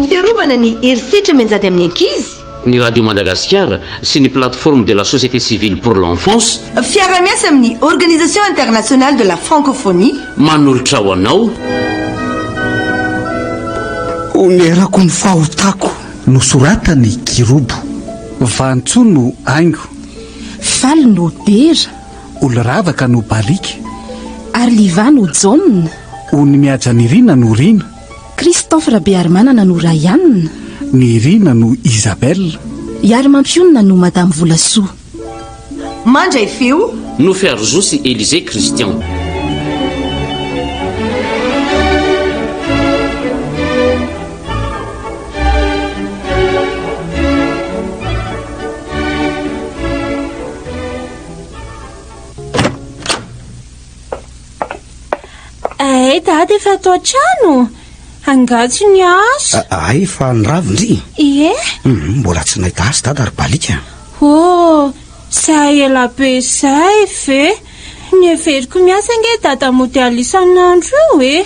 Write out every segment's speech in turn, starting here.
fiarovana ny herisetra menjady amin'ny ankizy, ny radio Madagasikara sy ny plateforme de la société civile pour l'enfance, fiara-miasa amin'ny organisation internationale de la francophonie, manolotra ho anao onerako ny fahotako nosoratany Kirobo, Vantso no Aingo, Faly no Dera, Oloravaka no Balika, Arliva no John, Ony Miajanirina no Rina, Christophe Rabearmanana no Ryan, ny Rina no Isabelle, Iary Mampionina no Madame Volasoa. mandray feo no Fiarozou sy Élisée Christian. Dady efa atao an-trano, angatsy ny asa. Ay fa ny ravindry. Ie? Mbola tsy nahita azy dada ary balika. Zay ela be zay ve? Ny everiko miasa nge dada mody alisan'andro io e.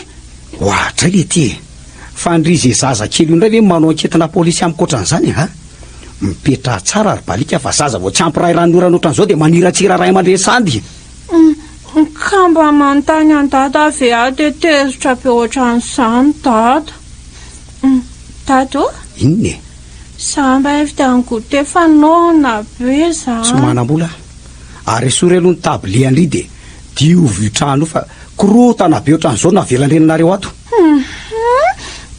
Ohatray le ty. Fa ndrizy zaza kely indray ve manao anketina polisy amikoatran'izany ha? Mipetra tsara ary balika fa zaza vao tsy ampy ray ranora ohatran'izao dia maniratsira ray aman-dresady. Ka mba manontany an-dada ve atetezitra be ohatran'izany dada. Dada o? Inona e? Samba evidany gote fa nona be zany. Tsy manam-bola. Ary esory aloha ny tabliandry dia diovy io trano fa korotana be ohatran'izao navelan-renanareo ato.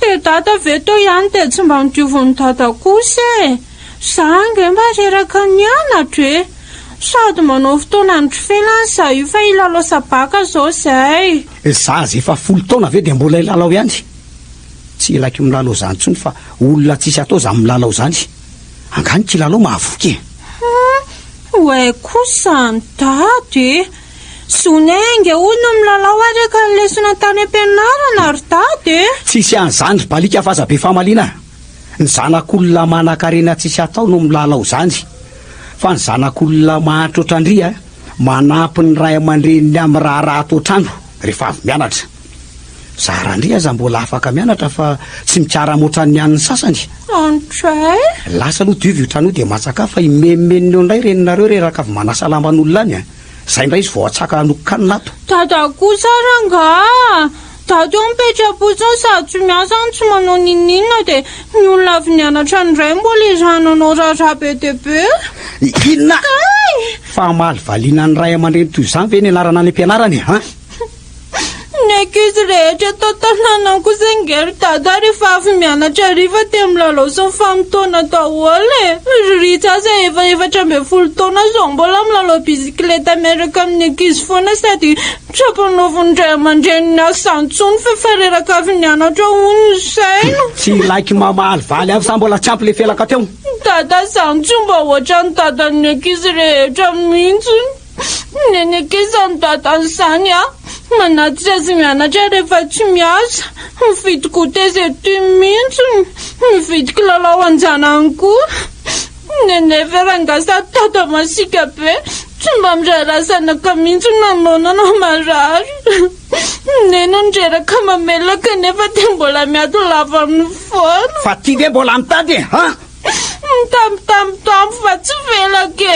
Dia dada ve to ihany dia tsy mba midiovon'ny dada kosa e. Zange mba reraka ny anatra e. Sady manao fotoana andro felany za io fa ilalao sabaka zao zay. Zaza efa 10 taona ve dia mbola ilalao ihany. Tsy ilaky milalao zany tsony fa olona tsisy atao za milalao zany. Angany kilalao mahavoky. Oe kosa ny dady. Sonenge olona milalao araka ny lesona tany am-pianarana ary dady. Tsisy an'izany ry balika fa aza be famalina. Ny zanak'olona manan-karena tsisy atao no milalao zany. Fa ny zanak'olona mahantra ohatrandria manampy ny ray aman-dreniny amin'ny raha atao trano rehefa avy mianatra. Zarandria aza mbola afaka mianatra fa tsy mikara moatran'ny an'ny sasany. Andray? Lasa aloha diovy io trano dia matsaka fa imemeniny eo indray reninareo reraka avy manasa lamban'olona any. Zay indray izy vao atsaka anokanina ato. Dada kosa ranga. Dady eo mipetrapotsiny sady tsy miasa ny tsy manao ninina dia ny olona avy nianatra indray mbola izananao raharaha be dia be. Inona? Fa maly valiana ny ray aman-dreny toy izany ve ny anarana any am-pianarany ha? Ny ankizy rehetra tao tanànako sengery dada rehefa avy mianatra riva dia milalao sy mifampitaona daholo e. Ritsa efa 14 taona zao mbola milalao bisikileta miaraka amin'ny ankizy foana sady trapanovan'ny ray aman-dreniny asantsony fa reraka avy nianatra hono saino. Tsy laiky mamaly valy avy sa mbola tsy ampy le felaka teo. Dada santsy mba ohatran'ny dadan'ny ankizy rehetra mihitsy. Ny ankizy ny dadany zany manatitra azy mianatra rehefa tsy miasa. Mividy gote zay tia mihitsy. Mividy kilalao anjanany koa. Nenefa rangasa dada masika be. Tsy mba mirarasanaka mihitsy nanonana marary. Neno nireraka mamelaka nefa dia mbola miato lava amin'ny foana. Fa ty ve mbola mitady ha? Mitambo fa tsy velake.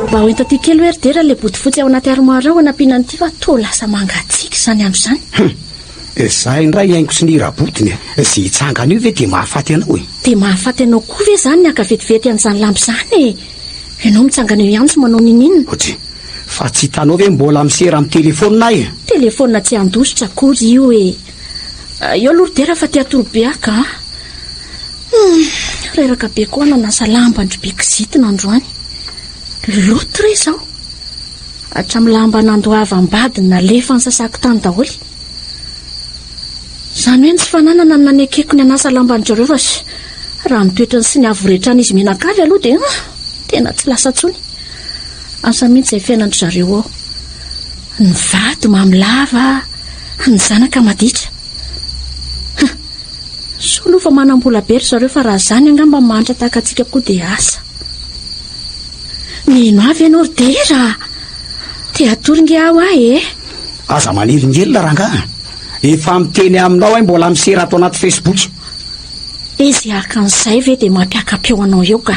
Mba ho hitaty kely hoe ry dera le botifotsy ao anaty armoire ao anampiana an'ity fa to lasa mangatsiaka izany andro izany. Zahay indray haingo sy ny rabotiny. Zay hitsangana io ve dia mahafaty anao e? Dia mahafaty anao koa ve izany ny akavetivety an'izany lampy izany e? Ianao mitsangana eo ihany tsy manao ninina. Ohatry, fa tsy hitanao ve mbola misera amin'ny telefonina e? Telefonina tsy andositra akory io e. Io aloha ry dera fa tia torobe aka. Reraka be koa nanasa lamba andro be kizitina androany. Loto re izao. Hatramin'ny lamba nandoavam-badiny nalefa ny sasako tany daholo. Izany hoe ny tsy fananana ny nanekeko ny anasa lamba ny jareo fa raha mitoetrany sy ny avoretrany izy menakavy aloha dia tena tsy lasa tsony. Asa mihitsy izay fiainandry zareo ao. Ny vady mamilava, ny zanaka maditra. So aloha fa manam-bola be ry zareo fa raha izany angamba manitra tahaka antsika koa dia asa. Nino avy ianao ry dera? Te atoringe aho ahy aza maniringelona ranga efa miteny aminao ay mbola misera ato anaty Facebook. izy akan'izay ve dia mampiaka-peo anao eo ka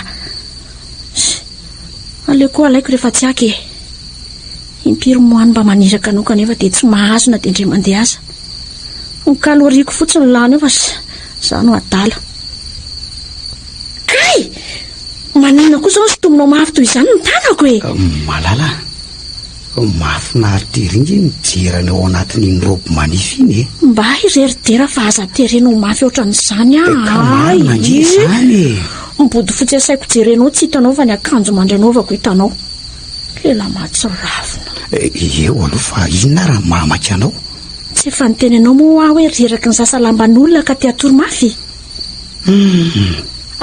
aleko alaiko rehefa tsy aky impiry moany mba maniraka anao kanefa dia tsy mahazo na dia indray mandeha aza nikaloriako fotsiny lany eo fa za no adala kay manina kosa sy tomonao mafy toy izany ny tanako malala mahafinaritra iringy mijerana ao anatin'iny robo manify iny mba ireridera fa aza terenao mafy ohatran'izany mandre zany mibody fotsy asaiko jerenao tsy hitanao fa ny akanjo mandranaovako hitanao lela matsy ravina eo aloha fa inona raha mamaka anao tsy efa niteny anao moa aho hoe reraky ny sasalamban'olona ka tia toro-mafy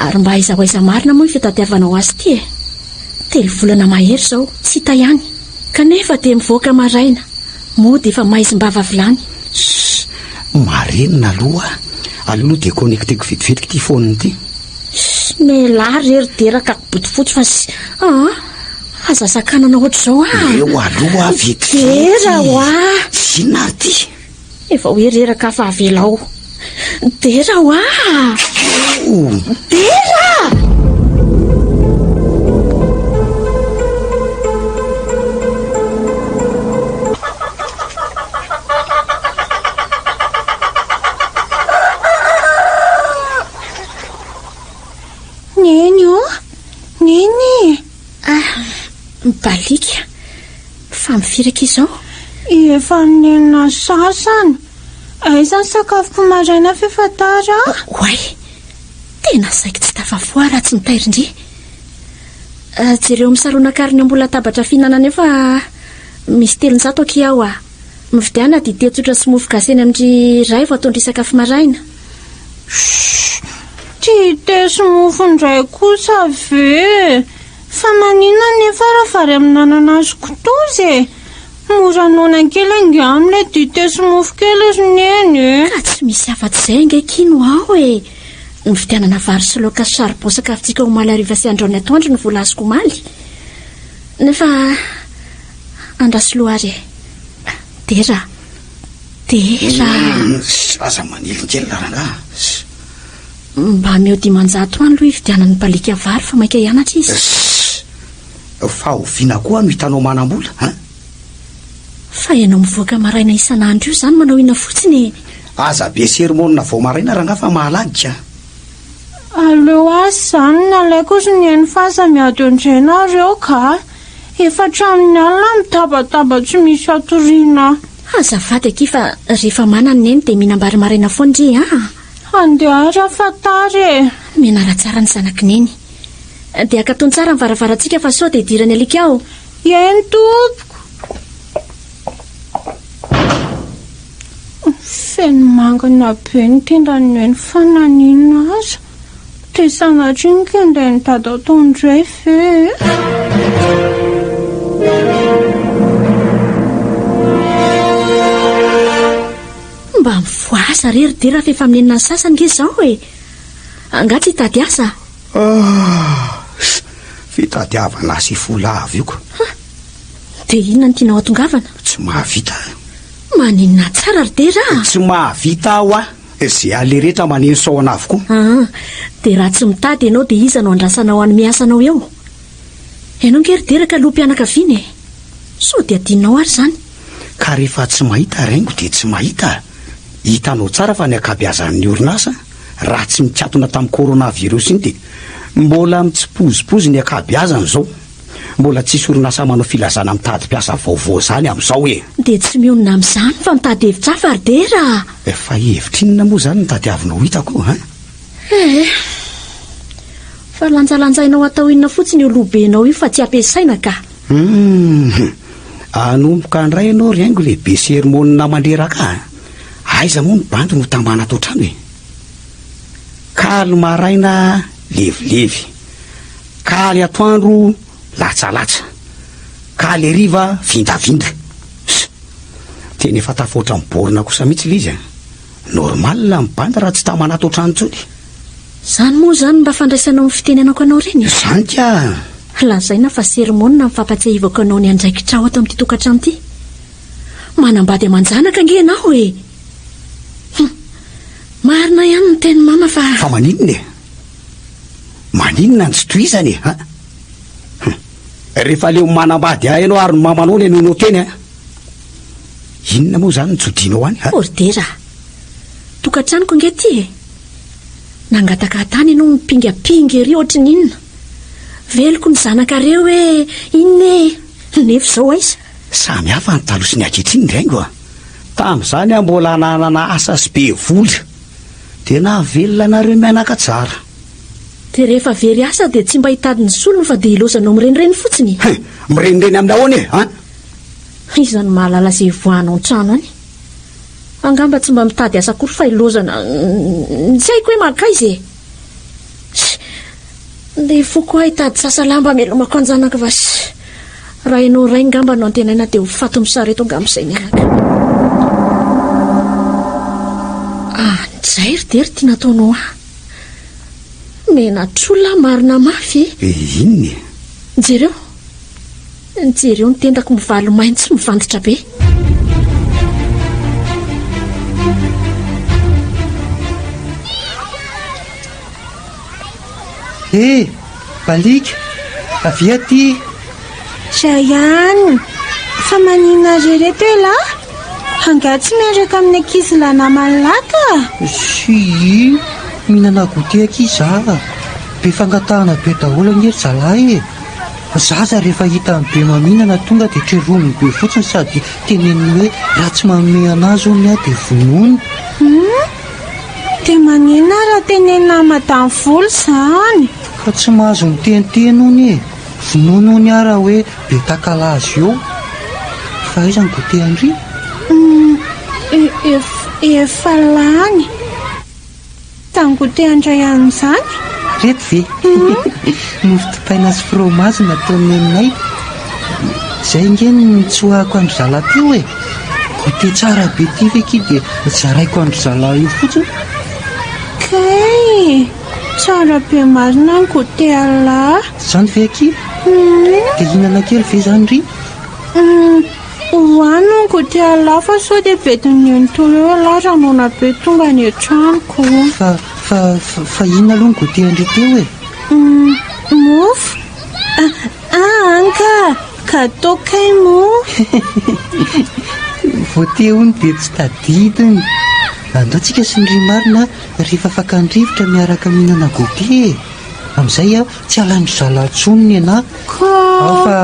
ary mba aiza marina moa ny fitadiavanao azy ty telo volana mahery zao tsy hita ihany kanefa dia mivoaka maraina moa dia efa maizimbava vilany marenina aloha aloha dia connecteko vetivetika ty foniny ty mehilahy rerideraka botifotsy fa sy aza sakanana ohatr'izao eo aloha vetidera oa sinary ty efa hoe reraka fa avelao dera oa dera Neny balika fa mifiraka izao efa nenina sasany aiza ny sakafoko maraina fefatara oay tena saiko tsy tafavoa raha tsy mitairindry jereo misaronan-kariny ambola tabatra fihinanana efa misy 300 aky aho mividiana dite tsotra sy mofo gaseny amin'ny ray vao ataondry sakafo maraina dite sy mofo indray kosa ve fa manina nefa raha vary amin'nanana azy kotozy moranona kely angano le dite sy mofo kely izy neny ka tsy misy afa-tsy izay ngaikino aho ny vidianana vary sy laoka sy saribao sakafontsika ho maly ariva sy andraony atoandro ny vola azoko maly nefa andraso loha ary dera aza manilin-kely laranga mba meo 500 any aloha hividianany balika vary fa maika hianatra izy fa oviana koa no hitanao manam-bola fa ianao mivoaka maraina isan'andro io zany manao ina fotsiny aza be sermonina vao maraina raha nga fa mahalagika aleo azy zany nalaiko izy ny eny fasa miady ondrenareo ka efa traminy alina mitabataba tsy misy atoriana azafady aky fa rehefa manany neny dia mihinambary maraina foandry andeha raha fatary menara tsara ny zanaky neny dia akatony tsara ny varavarantsika fa sao dia dirany alika aho eny tompoko feno mangana be ny tendany eny fananina aza dia sanatry ny kendray ny tady ataondray fe mba mivoasa reridera fa efa minenina ny sasany nge zao anga tsy hitady asa fitadiavana sy fola avy io ko dia inona ny tianao atongavana tsy mahavita maninona tsara ridera tsy mahavita aho zay ale rehetra maneno saona avokoa dia raha tsy mitady ianao dia iza no andrasanao any miasanao eo ianao ngeridera loha mpianakaviany sao dia adinao ary zany ka rehefa tsy mahita raingo dia tsy mahita hitanao tsara fa ny akabeazan'ny orinasa raha tsy mikatona tamin'ny coronavirus iny dia mbola mitsipozipozy ny akabeazany zao mbola tsisy orinasa manao filazana mitady mpiasa vaovao zany amin'izao dia tsy mionona amin'izany fa mitady hevitra hafa ridera efa hevitra inona moa zany nitadiavinao hitako fa lanjalanjainao atao inona fotsiny io lobenao io fa tsy ampiasaina ka anomboka andray ianao riaingo lehibe sermonina mandreraka aiza moa ny bandy no tambana atao trano kaly maraina levilevy kaly atoandro latsalatsa kaly ariva vindavinda teny efa tafoatra miborona kosa mihitsy le izy normal ny bandy raha tsy tamana atao trano tsony zany moa zany mba fandraisanao ny fitenenako anao reny zany ka lazaina fa sermonina mifampatsiahivako anao ny andraikitrao ato amin'ity tokantrano ity. Manambady amanjanaka ange ianao e. Marina ihany ny teny mama fa maninona e? Maninona ny tsy toizany e? Rehefa leo manambady ahy ianao ary ny mamanao ny anonao teny inona moa zany ny tsodinao any? Ordera, tokantranoko ange ty e. Nangataka tany ianao mipingapinga ery ohatry inona. Veloko ny zanakareo hoe inona nefa zao aiza. Samy hafa ny talo sy ny ankehitriny raingo tamin'izany mbola nanana asa sy be vola tena velona nareo mianaka tsara. Dia rehefa very asa dia tsy mba hitadiny solony fa dia ilozanao mirenireny fotsiny. Mirenireny aminao any e? Izany mahalala izay voanao trano any. Angamba tsy mba mitady asa kory fa ilozana. Tsy haiko hoe makaizy e. Dia foko hitady sasalamba melomako anjanaka vasy. Raha ianao ray ngamba no antenaina dia ho fato misareto angamba izay mianaka. Nizay ry tia nataonao menatr'olona marina mafy. Inona? Jereo nitendako mivaly maintso mivanditra be. Balika avy aty. Jaiane, fa maninona azy reto e la? Angatsy miaraka amin'ny ankizy la namany laka. Sy mihinana gote ankizy be fangatahana be daholo angery zalahy e. Zaza rehefa hita be maminana tonga dia treroniny be fotsiny sady teneny hoe raha tsy manome anazy ony dia vonoiny. Dia manina raha tenena madamy volo zany. Fa tsy mahazo miteniteny ony e. Vonoiny ony raha hoe be takala azy eo. Fa izany gote andry efa lany tangote andray amin'izany. Reto ve nofotopaina sy fromazy nataony aminay. Izay nge nitsoahako andro zala teo e. Gote tsara be ty feky dia zaraiko andro zala io fotsiny. Kay tsara be marina ny gote ala. Zany ve aky? Dia hinana kely ve zany ry? Hoany ny gote ala fa sao dia bediny entolo ala raha nona be tonga ny antranoko. Fa inona aloha ny gote andry teo e? Mofo? Anka gato kay mo. Voate hony dia tsy tadidiny. Andao tsika sy ny ry marina rehefa fakandrivotra miaraka mihinana gote. Amin'izay tsy halandro zala ntsony ny aho fa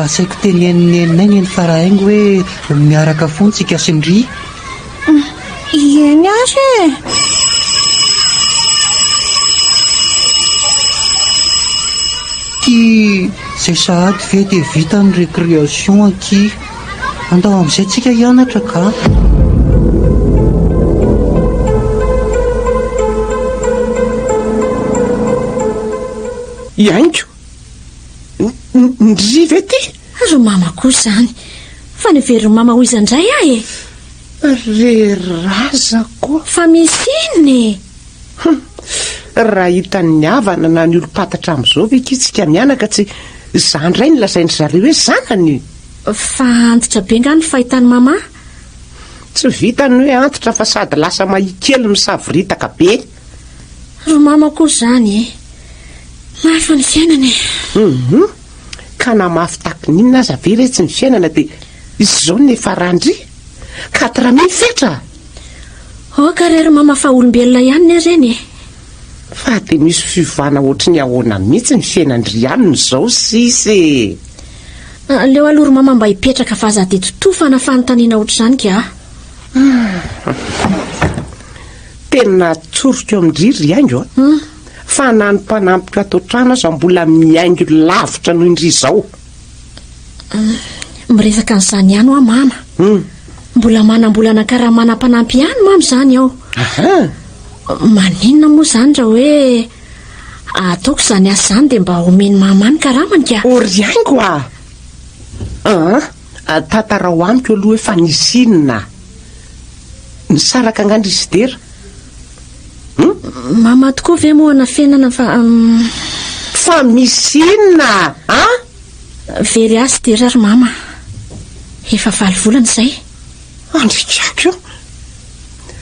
asaiko teneninenay ny farahaingo hoe miaraka foana tsika sy ny ry. Eny ary e. Izay sahady ve dia vita ny récréation aky. Andao amin'izay tsika hianatra ka. Iainko ndry ve ty? Ro mama kosa zany fa nivery mama ho izandray ahy e. Re razako fa misy inony raha hitan'ny havana na ny olo-patatra amin'izao vekitsika mianaka tsy zandray ny lazainy zareo hoe zanany. Fa antitra be nga ny fahitany mama. Tsy vitany hoe antitra fa sady lasa mahikely misavoritaka be. Ro mama kosa zany e. Mafa ny fiainana e. Ka na mafy takininona aza ve re tsy ny fiainana dia izy zao nefa randry 4000 fetra. Ka rery mama fa olombelona ihany ne reny e. Fa dia misy fivana ohatry ny ahoana mihitsy ny fiainandry ihany zao sisy. Leo aloha ro mama mba hipetraka fa aza dia totofana fanontaniana ohatr'izany ka. Tena tsoroka eo amin'ny ry aingo fa nanom-panampiko ato trano aza mbola miaingo lavitra noho indry izao. Miresaka an'izany ihany ho mama. Mbola manambolana karaha manam-panampy ihany mama izany aho. Maninona moa izany raha hoe ataoko izany asa izany dia mba omeny mama ny karamany ka. Ry aingo tantara ho amiko aloha hoe fa nisinona nisaraka angandry izy dera. Mama tokoa ve moa na fiainana fa fa misy inona a very azy tera ry mama, efa 5 volana izay. andrikako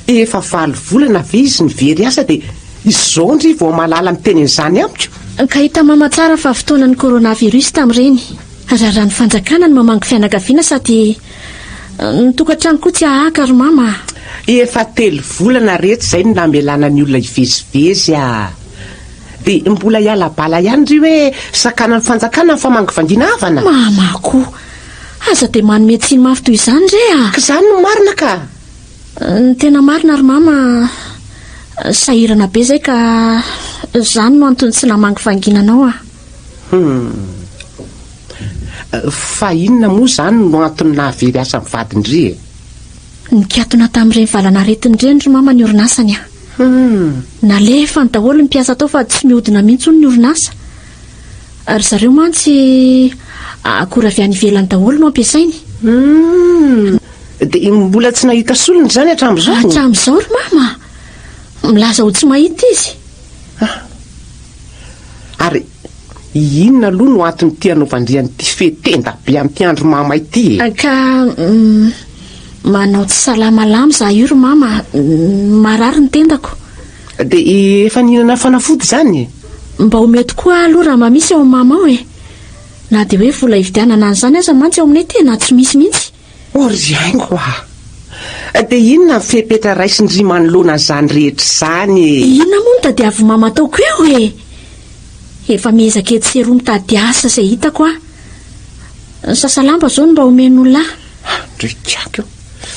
io efa 5 volana ve izy ny very asa dia izao ndry vao malala miteny an'izany amiko. Ka hita mama tsara fa fotoanan'ny coronavirus tamin'ireny, raha ny fanjakana ny mamango fianakaviana sady ny tokantrano koa tsy ahaka ry mama. Efa 3 volana rehetra izay no namelana ny olona hivezivezy a, dia mbola hiala-bala ihany ry hoe sakana ny fanjakana ny famango vanginavana. Mamako, aza dia manome tsiny mafy toy izany re a. Ka izany no marina ka. Ny tena marina ry mama, sahirana be izay ka izany no antony tsy namango vanginanao a. Fa inona moa izany no antony nahavery asa ny vadindry e? Nikatona tamin'ireny valana retin'ireny ry mama ny orinasany a. Nalefa ny daholo ny mpiasa tao fa tsy mihodina mihitsy ny orinasa, ary zareo mantsy akora avy any ivelany daholo no ampiasainy. Dia mbola tsy nahita solony izany hatramin'izao? Hatramin'izao ry mama, milaza ho tsy mahita izy. Ary inona aloha no antony tia hanaovandrian'ity fehtenda be amin'ity andro mama ity e? Ka manao tsy salamalama za io ry mama, marary ny tendako. Dia efa nihinana fanafody izany e? Mba ho mety koa aloha raha mamisy ao mama ao e, na dia hoe vola hividianana an'izany aza mantsy ao aminay tena tsy misy mihitsy. Ory haingo a, dia inona ny fepetra raisindry manoloana an'izany rehetra izany e? Inona moa no tadiavo mama ataoko eo e? Efa miezaka ety seroa mitady asa izay hitako a. Sasalamba zao no mba omen'olona. Ndrikako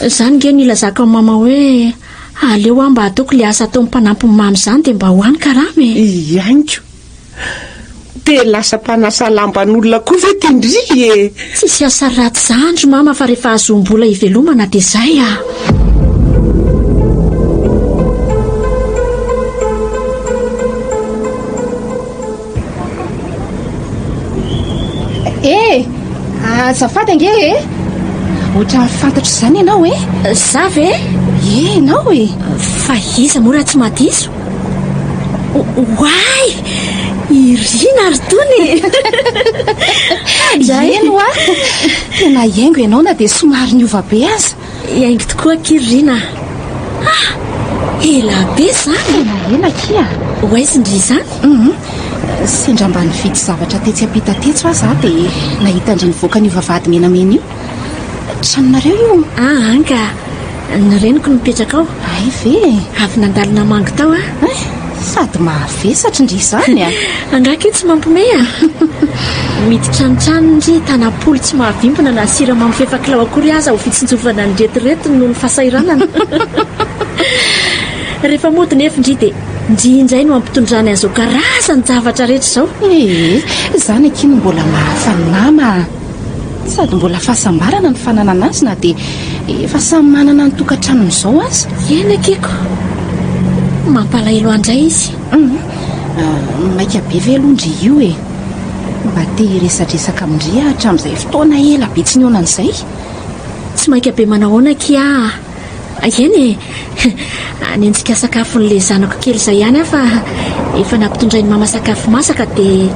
izany nge nilazaka ao mama hoe aleo aho mba ataoko le asa ataon'ny mpanampy ny mamy izany dia mba hoany karama e. Iaingo, dia lasa mpanasa lamban'olona koa ve tindry e? Tsisy asa ratsy zandro mama fa rehefa azom-bola hivelomana dia izay a. Azafady ange e, ohatra mifantatro izany ianao e? Za ve? Ianao e? Fa iza moa raha tsy mahadiso? Oay, Irina ry tony. Eno a, tena iaingo ianao na dia somary niova be aza. Iaingo tokoa Irina. Ela be izany. Ela kia. Hoaizy ndry izany? Sendra mba nividy zavatra tetsy ampita tetso aza dia nahita indry nivoaka ny vavahady menamena io. Tranonareo io? Anga, ny reniko no mipetraka ao. Ay ve? Avy nandalina mango tao a. Sady mahavesatra indry izany a. Angaka io tsy mampome a. Mity tranotrano ndry tanam-polo tsy mahavimbona na siramamy fefakilao akory aza ho fitsinjovana ny retiretiny noho ny fahasahiranana. Rehefa mody nefa indry dia ndrinjay no ampitondrany an'izao karazany zavatra rehetra izao. Izany akiny mbola mahafany nama, sady mbola fahasambarana ny fananana azy na dia efa samy manana ny tokantranony izao azy. Eny akiko, mampalahelo andray izy. Maika be ve aloha ndry io e, mba te hiresadresaka amindry hatramin'izay fotoana ela be tsy niona an'izay. Tsy maika be manahoana kia. Eny e, nentsika sakafon'le zanako kely izay ihany aho fa efa nampitondrainy mama sakafo masaka dia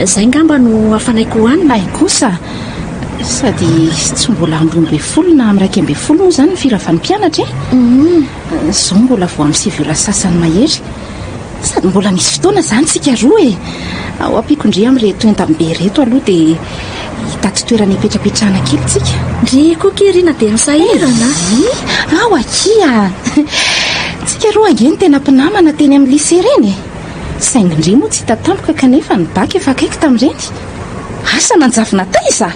izay ngamba no hafanaiko hohanina. Ay kosa, sady tsy mbola 12 na 11 moa izany ny firavan'ny mpianatra e. Izao mbola vao amin'ny sivyola sasany mahery, sady mbola misy fotoana izany tsika roa e. Ao ampiko indry amin'reto entam-be reto aloha dia hitaty toerana hipetrapetrahana kely tsika. Ndry koa Irina dia misahirana. Ao akia, tsika roa ange ny tena mpinamana teny amin'ny lycée reny e. Saingy indry moa tsy hita tampoka kanefa ny baky efa akaiky tamin'ireny. Asa nanjavona taiza.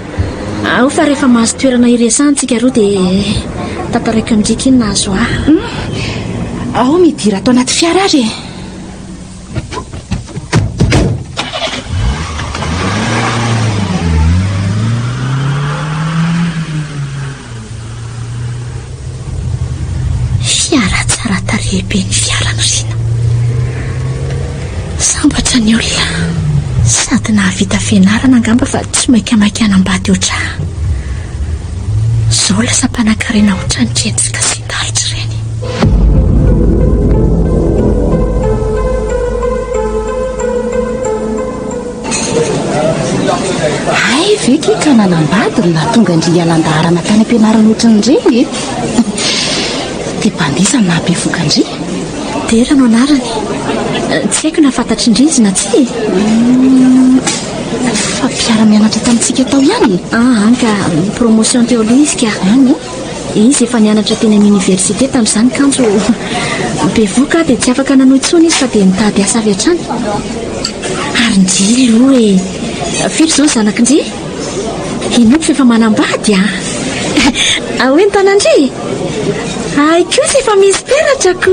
Ao fa rehefa mahazo toerana iresantsika roa dia tantaraiko amindrika iny nahazo ahy. Ao midira ato anaty fiara ary e. Fiara tsara tarehibe ny fiara ny Rina. Sambatra ny olona, sady nahavita fianarana angamba fa tsy maikamaika anambady oatra. Zao lasa mpanankarena oatra ny jensika sy ndalitra ireny. veky ka nanambadiny na tonga ndry alan-daharana tany am-pianarana ohatran'ireny e. Dia mpandisany na am-pevokandry Tera no anarany. Tsy haiko na fantatry indrinjy na tsy. Fa mpiara-mianatra tamintsika tao ihany. Anka promotion teo aloha izy ka. Any Izy efa nianatra teny amin'ny université tamin'izany kanjo bevoka dia tsy afaka nanao intsony izy fa dia nitady asa avy hatrany. Ary ndry aloha e. Firy izao zanakindry? Inoko fa efa manambady a. Ahoe ny tanandry? Ay kosa efa misy peratrako.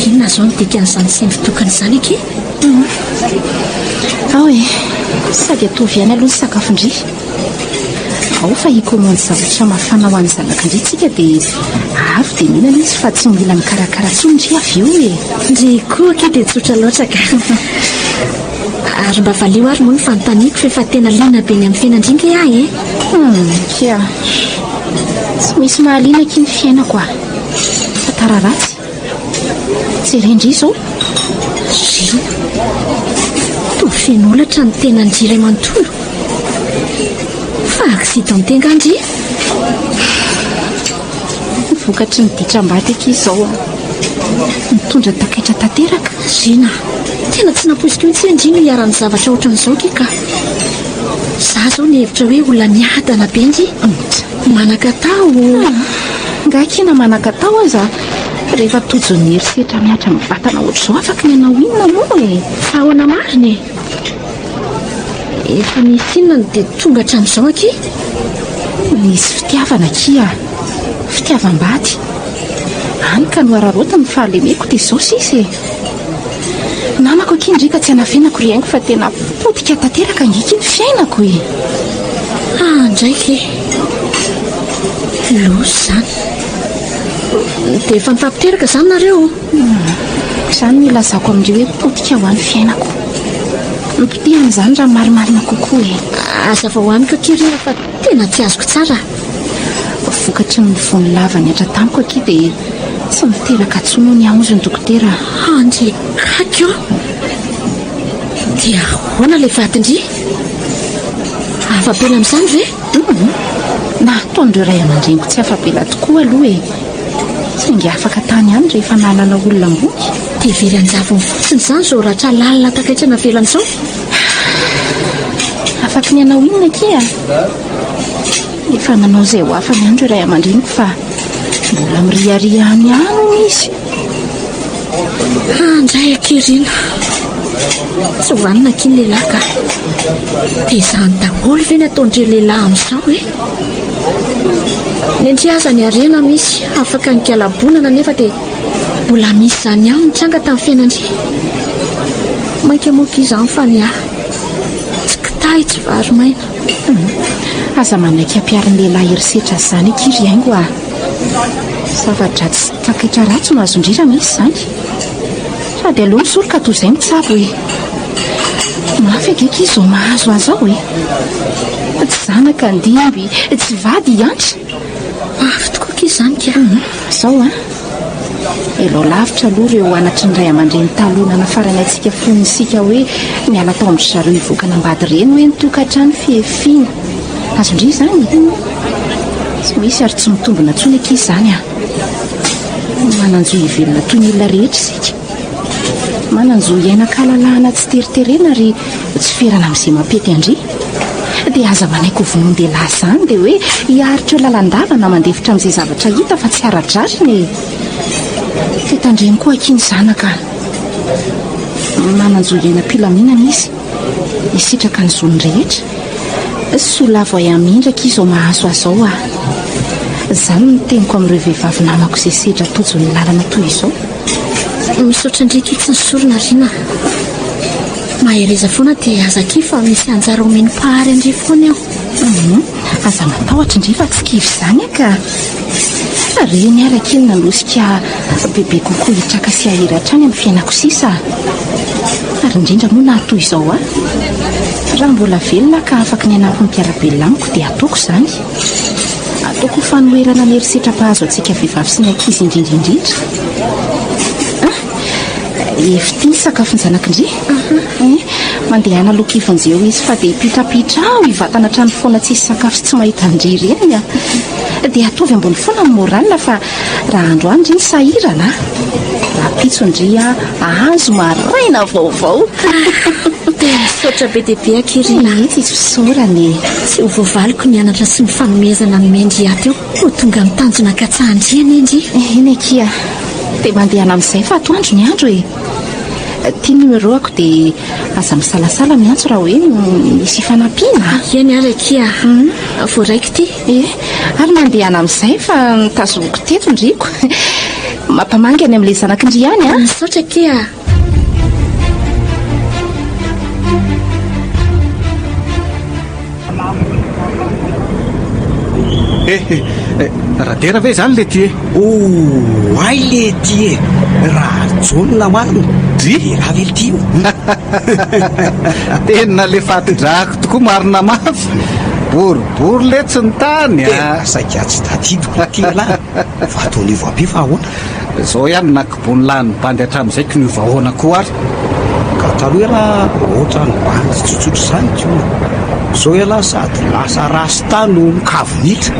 Inona zao ny dikan'izany sendry tokana izany ake? Ao e, sady atovy ihany aloha ny sakafondry. Ao fa hikomandy zavatra mafana ho an'ny zanakindritsika dia avy dia mihinana izy fa tsy mila mikarakara intsony ndry avy eo e. Ndry koa ake dia tsotra loatra ka. Ary mba valeo ary moa ny fanontaniako fa efa tena liana be ny amin'ny fiainandringa ahy e. Kia tsy misy mahaliana aky ny fiainako a. Fa tararatsy jerendry izao. Rina to fenolatra ny tena ndry iray manontolo. Fa accidentenga ndry. Vokatry ny ditram-baty aky izao mitondra takaitra tanteraka. Rina tena tsy naposiko mihitsy ndry no hiaran'ny zavatra ohatran'izao kika. Za zao ny hevitra hoe olona miadana be ndry. Manakatao. Ngakina manakatao aza rehefa tojony herisetra miatra amin'ny vatana ohatr'izao afaka ny anao inona moa e. Ahoana mariny efa nisy inona dia tonga hatramin'izao aky. Nisy fitiavana kia, fitiavam-bady. Any ka no araroata ny fahalemeko dia izao sisa e. Namako aky ndrika tsy hanafenako ry haingo fa tena potika tanteraka angiky ny fiainako e. Ndraiky losy zany dia efa nitampiteraka izany nareo. Izany no ilazako amin'ireo hoe potika ho an'ny fiainako. Nipotehana izany raha marimarina kokoa e. Aza vao amiko akirina fa tena tsy azoko tsara. Vokatry ny vony lava ny atra tamiko aky dia tsy miteraka tsono ny aozy ny dokotera. Andry kakio dia ahoana ilay vatindry? Afapela amin'izany ve? Na ataon'ireo ray aman-dreniko tsy afapela tokoa aloha e. Saingy afaka tany ihany rehefa nahalala olona ambony. Dia very anjavony fotsiny izany izao rahatra lalina takaitsana velan'izao. Afaka ny anao inona akia? Efa nanao izay ho afany ihany ireo ray aman-dreniko fa mbola miriaria any ihany izy. Andray akirina tsy hoanina aky ny lehilahy ka. Dia izany daholo ve ny ataon'ireo lehilahy amin'izao e. Ny ndry aza ny arena misy afaka nikalabonana nefa dia mbola misy izany ihany nitranga tamin'ny fiainandry. Mainka moka izany fa ny ahy tsy kitahy tsy vary maina. Aza manaiky ampiarin'ny lehilahy herisetra izany aky ry haingo a. Zavatra tsy takaitra ratsy no azon-drira misy izany. Sady aloha misoroka toy izay mitsabo e. Mafy akeky izy zao mahazo azao e. Tsy zanaka andimby, tsy vady hiantra. Mafy tokoa aky izany ka. Izao a. Elao lavitra aloha ireo anatry ny ray aman-dreny taloha nafarany antsika fonisika hoe miala tao amin'ny zareo hivokana ambady ireny hoe nitokantrano fihefina. Azon-dry izany. Tsy misy ary tsy mitombina intsony aky izany a. Mananjo hivelona toy ny olona rehetra isika. Mananjo hiaina-kahalalahana tsy teriterena ary tsy ferana amin'izay mampety andry. Dia aza manaiko ho vonon-dehilahy izany dia hoe hiaritra eo lalandavana mandefitra amin'izay zavatra hita fa tsy ara-drariny e. Fetandreny koa aky ny zanaka. Mananjo hiaina-pilaminana izy. Hisitraka ny zon'ny rehetra. Solavo ahiamindraka izy ao mahazo azao a. Izany no teniko amin'ireo vehivavy namako izay sedra tojo ny lalana toy izao. Misaotra ndriky tsy nisorona rina. Mahereza foana dia aza aky fa misy anjara omeny pahary andry foana eo. Aza matahotra indry fa tsy kivy izany ka. Reny ary aky ny nanosika bebe kokoa hitraka sy ahery hatrany amin'ny fiainako sisa. Ary indrindra moa na toy izao a. Raha mbola velona ka afaka ny anampy ny mpiara-belona amiko dia ataoko izany. Ataoko fanoherana ny herisetra mpahazo antsika vehivavy sy ny ankizy indrindra indrindra. efity sakafony zanakindry mandeha nalokivonjeo izy fa dia pitrapitra ao ivatana trano foana tsisy sakafo tsy mahita ndriry eny dia atovy ambony foana ny moralina fa raha andro andry ny sahirana raha pitsondria azo maraina vaovao dia misaotra be dia be ankirina tsy fisorany tsy ho voavaliko mianatra sy mifanomezana ny mendry ato eo ho tonga mitanjona katsahndriana endry eny akia dia mandehana amin'izay fa atoandro ny andro tia numero ako dia aza misalasala miantso raha hoe misy fanampiana eny ary akia voaraiko ty ary mandehana amin'izay fa nitazovoko teto ndriko mampamangy any amin'ilay zanakindry ihany misaotra kia raha tera ve zany le ty ay le ty raha jonona marina dry raha vely ty io tena le fatidrako tokoa marina mafy boribory le tsy ny tany saika tsy tadidokakela fa ataony voabe fa ahoana zao ihany nakibony lany bandy hatramin'izay ko ny vahoana koa ary ka taloha raha ohatra ny bandy tsotsotro zany ko zao ela sady lasa rasy tany no mikavonitra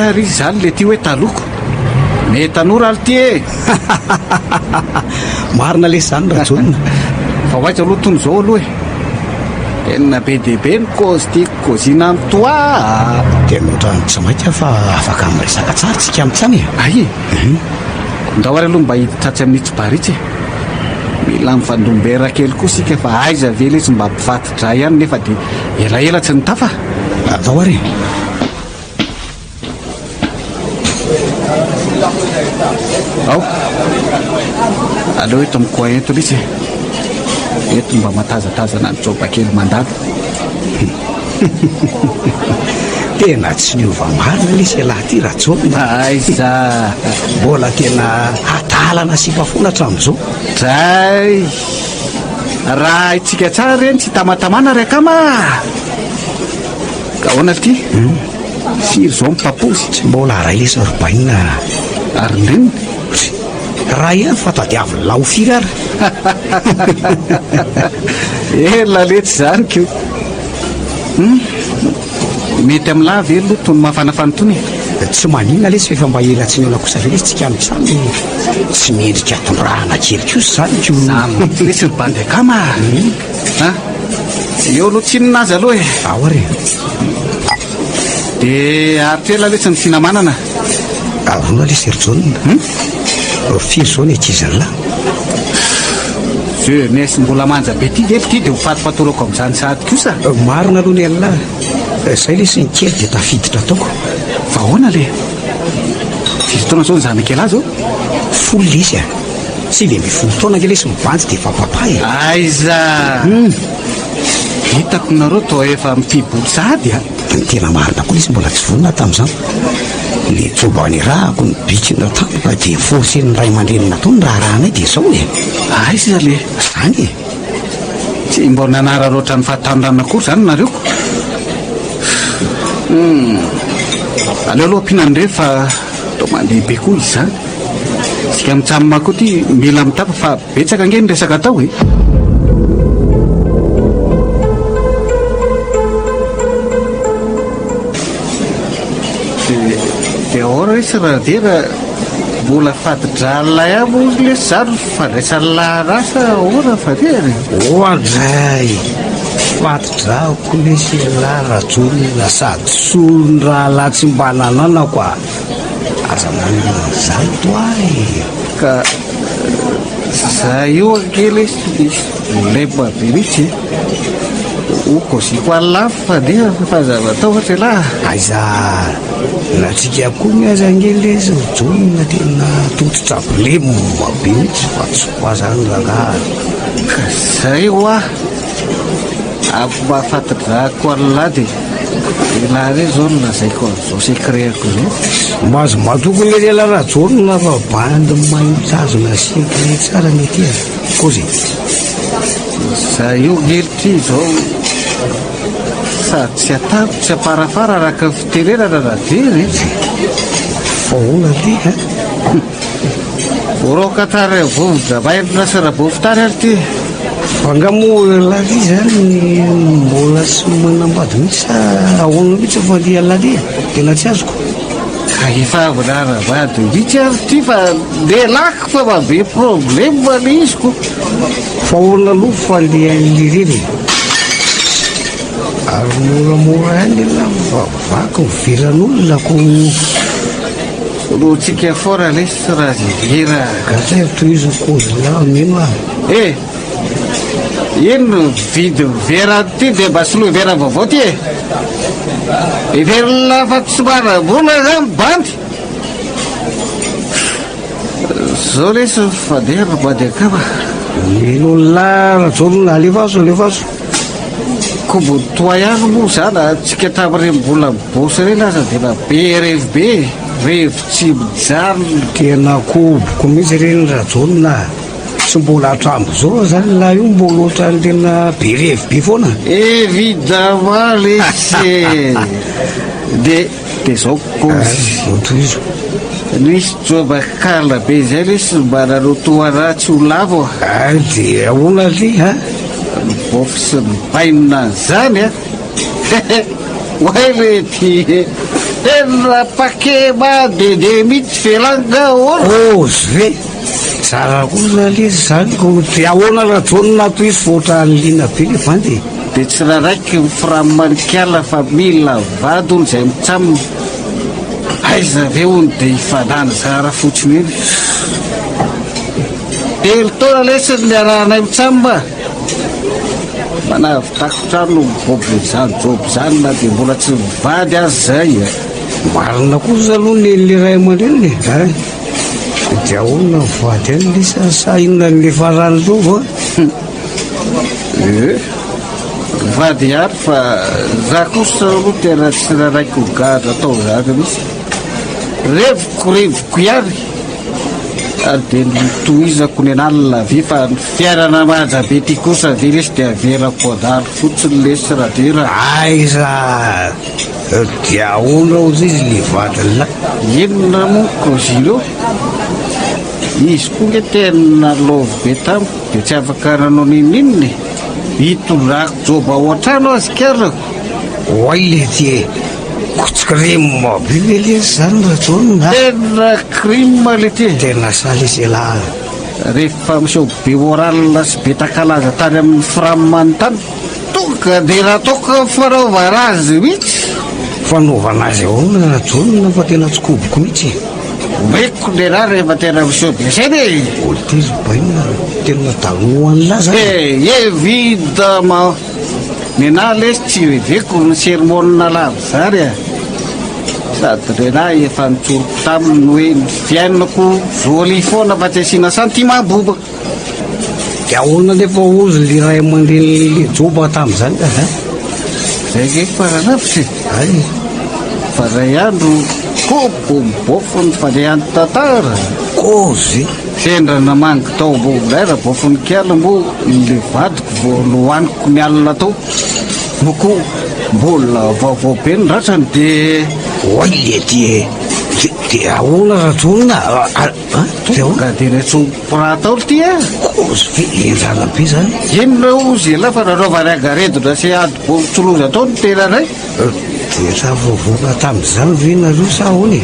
ary izy zany le ty hoe taloko metanora aly ty marina le zany raha jonona fa hoaitsy aloha tony zao aloha tena be dehibe ny kozy tiako kozina ny toa dia mihoatrany tsy mainka fa afaka miresaka tsara tsika amin'itsany ay ndao ary aloha mba hitratsy amin'nitsy baritsy mila mifandombera kely koa sika fa aiza vela izy mba mpivatidra ihany nefa dia elaela tsy nitafa atao ary ao aleo eto amin'ny coin eto lisy eto mba matazatazana ny joba kely mandalo tena tsy niova marina lisy laha ty raha jonona aiza mbola tena atalana sipafona hatramin'izao dray raha itsika tsara reny tsy tamatamana rakama ka hoana ty firy zao mipaposy tsy mbola ray lesa robaina ary ndreniny raha ihany fa tadiaviny lao firy ary ela letsy zany ko mety am'laha velo loha tony mahafanafany tony tsy maninona lesy fefa mba ela tsy niona kosa ve lesy tsika amin'izany tsy mendrika tondrahana kely kosa zany ko lesy ny bandy akama eo aloha tsy ninazy aloha ao ary dia aritrela lesy ny finamanana arona lesy eryjonona firy zao ny akizany lahy jeunesse mbola manja be ty vely ty dia hofatipatorako amin'izany sady kosa marina aloha ny alina zay lesy ny kely dia tafiditra ataoko fa hoana le firy taona zao ny zanakela zao folo lesy sy le mifolo taona nge lesy mibanjy dia efa papay aiza hitako nareo to efa mifiboly sady ny tena marina koa lesy mbola tsy vonina tamin'izany le tsobaany rahako ny bikina tampoka dia forsen'ny ray aman-drenina tao ny raharanay dia zao aiza le zany tsy mbo nanara roatra ny fahatanrana kory zany nareoko aleo aloha mpinandre fa to mandehibe koa izy zany sika mitsamina koa ty mila mitapa fa betsaka nge ny resaka atao dia ora isy raha dera mbola fatidralay abo izy lesy zany fandraisan'lahy rasa ora fa tery oadray fatidrako lesy lahy rajonona sady solony raha lahy tsy mba nananako aza manana zay toay ka za io ankely leba be mihitsy okoziko alafo fa dia fazava-tao ohatra lahy aiza natsika koa miaza angely izy jonona tena tototra blemo mabe mihitsy fa tsokoazany raha ka zay ho avy mahafatidrako alahy dia laha re zao no lazaiko azao sekreako zao mazo matokony le lela raha jonona fa bandy mahitsazona sekre tsara mety kozy za io gelitry zao sady tsy atako tsy aparafara araka fitererana raha very fahoana le Oroka tara vovotra vairina sy rabovy tara ary ty. Fangamoa laly zany mbola sy manambady mihitsy sa ahoana mihitsy fa lia laly tena tsy azoko. Ka efa avy raravady mihitsy ary ty fa lehilahy fa mabe problema le iziko. Fa ahoana aloha fa le lireny ary moramora any la vavako miviran'olona ko ro tsika fora lesy raha zivera gazay tohizako la mino ah. Ino vidy vera ty de mba soloa vera vaovao ty iverina fa tsy marabola zany bandy zao lesy fadeha rabady akava mino lara jolona alefaso kobo toa ihany moa zany tsika tamire mbola bosy re laza de mba be revi be revo tsy mijanona tena koboko mihitsy reny rajolona tsy mbola atrambo zao zany la io mbola ohatrany tena be revi be foana évidemment lesy de zao kotoizo nisy jobakala be zay lesy mba narotoa ratsy ho lavo de ahoana le a bofy sy mibainina zany a way le ty tena pakema de mihitsy felanga olo ve tsara koa le zany ko de ahoana rajonona to izy fotra lina be le vandy de tsy raha raiky miframarikala fa mila vady ony zay mitsamina aiza ve ony de ifanany zara fotsiny eny telo taona lesy ny arahanay mitsamina manavitako trano mibobo zany jobo zany na de mbola tsy mivady azy zay marina kosa aloha nyle ray aman-dreny de ahoana vady any le sa inona nle farany zao va vady ary fa za kosa aloha tena tsy raha raiky hogatra atao zany misy revoko ihany ary de nitohizako ny analina vi fa ny fiarana mahajabe ty kosa ve lesy de averako adary fotsiny lesy raha dera aiza de ahoana ozy izy le vadila inona moko zireo izy koa nge tena lovy be tamiko de tsy afaka nanao ninininy hitondrako joba ao an-trano azy karako oay le ty crime be ve le zany rajonona tena crime le ty tena salisy la rehefa miseho be oralina sy be takalaza tany amin'ny firamanontany tonga de raha toka fanaovana azy mihitsy fanaovana azy ahoana rajonona fa tena tsy koboko mihitsy meko le raha rehefa tena miseho be seny olo tezy baina tena danoany la zany évidemment ny na lesy tsy veveko ny sermonina lavo zany sady renahy efa nitsoroko taminy hoe ny fiainako joly foana fa tsy asiana sentiment boba de ahoana lefa ozy le ray aman-dreny le joba tam'izany ka zay ke faranavitsy ay fa ray andro kobo mibofony fa le any tantara kozy sendrana mangy tao bobolay raha bofonikiala mbo le vadiko voalohaniko ny alina tao moko mbola vaovao be ny ratrany de oay le ty de ahoana rajonona tonga de retsoraha taolo ty kozy ve endrana be zany inona ozy la fa nanaovany agaredona sy ady botsoloza tao ny tena ray de raha voavoaka tam'izany ve nareo sa ahoany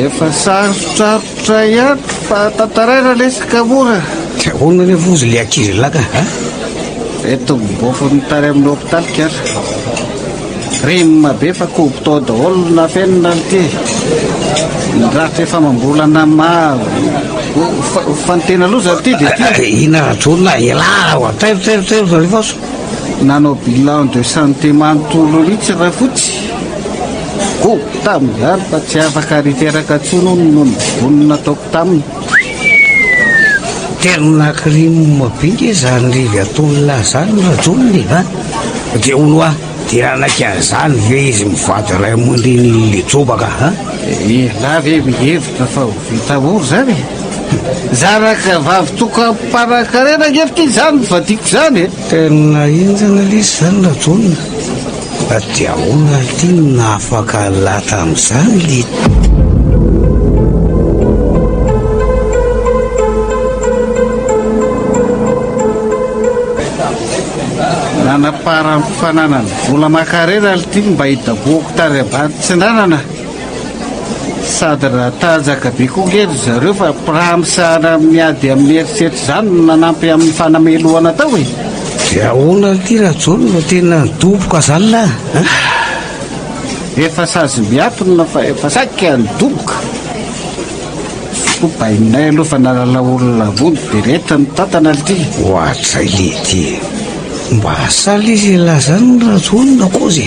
efa sarotrarotra ihany fa tantaraina lesika mora de ahoana le vozy le akizy laka eto mibofony tary amin'ny hôpitaly kara rima be fa kobo tao daholo na fenina ny ty ny ratra efa mambolana fantena loza ty de ty ina rajonona ela atairotairotairotra lefaso nanao bilan de santé manontolo mihitsy raha fotsy kobo taminy zany fa tsy afaka riteraka tsono no ny vonina ataoko taminy tena crime be nge zany revy ataon'la zany rajonony va de oloa de anaky an'izany ve izy mivady ray aman-dreny le jobaka la ve mihevitra fa vita moro zany zanaka vavy toka mpanakarena ngefity zany vadiko zany tena injana lesy zany rajonona de ahoana ty nafaka lata am'izany le manapara-panana ny vola makarera ty mba hitaboako tary abatsinranana sady raha tajaka be kokery zareo fa mpiramisana miady amin'ny eritseritra zany no nanampy amin'ny fanamelohana tao e. De ahoana ty rajony no tena nidoboka zany lahy efa sazy miatona fa efa saika nidoboka bainay aloha fa nalala olona vony be reta mitantana ly ty ohatray le ty mba asala izy lahy zany rajony na kozy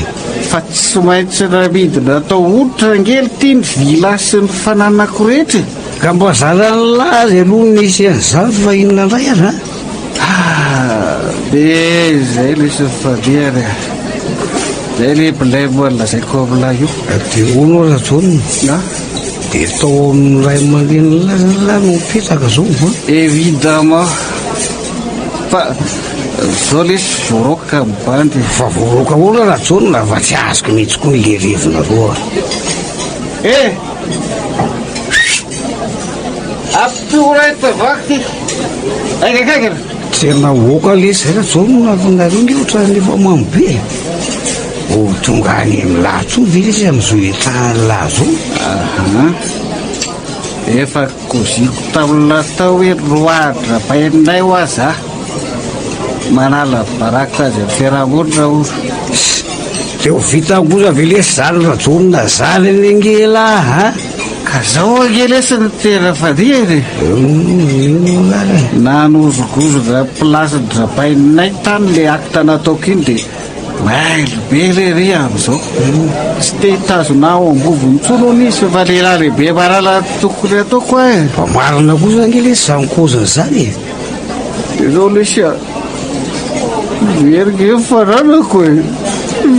fa tsy maintsy raha midina atao oditra ngely ty ny vila sy ny fananako rehetra ka mba zarany lazy aloha nisy an'izany fa inona ndray aza be zay le sofadiary zay le bilay moalazaiko amilay io de ono rajony de tao amin'ny ray aman-dreny la no mipetraka zao évidemment fa zao le voaroka mibandy fa voaroka ola rajony na fa tsy azoko mihitsy koa le revina roa apitoraitavaky aikakakana tena oka le zay rajony navinareo nge ohatrany lefa mambe o tonga any amin'ny lahatso velesy am'izao etrahany lazo efa koziko tamina tao hoe roadra bainay ho aza manala baraka azy amin'ny fiarahamonina oro de ho vita angoza velesy zany rajony na zany anengela ka zao angelesy ny tena fadiany nanozogozoga plasy drabainay tany le akta nataoko iny de mailo be lery am'izao tsy te hitazona ao ambovo mitsono nisy fa lehilahy lehibe marala tokony ataoko fa marina koza angelesy zany kozany zany de zao lesy verige faranako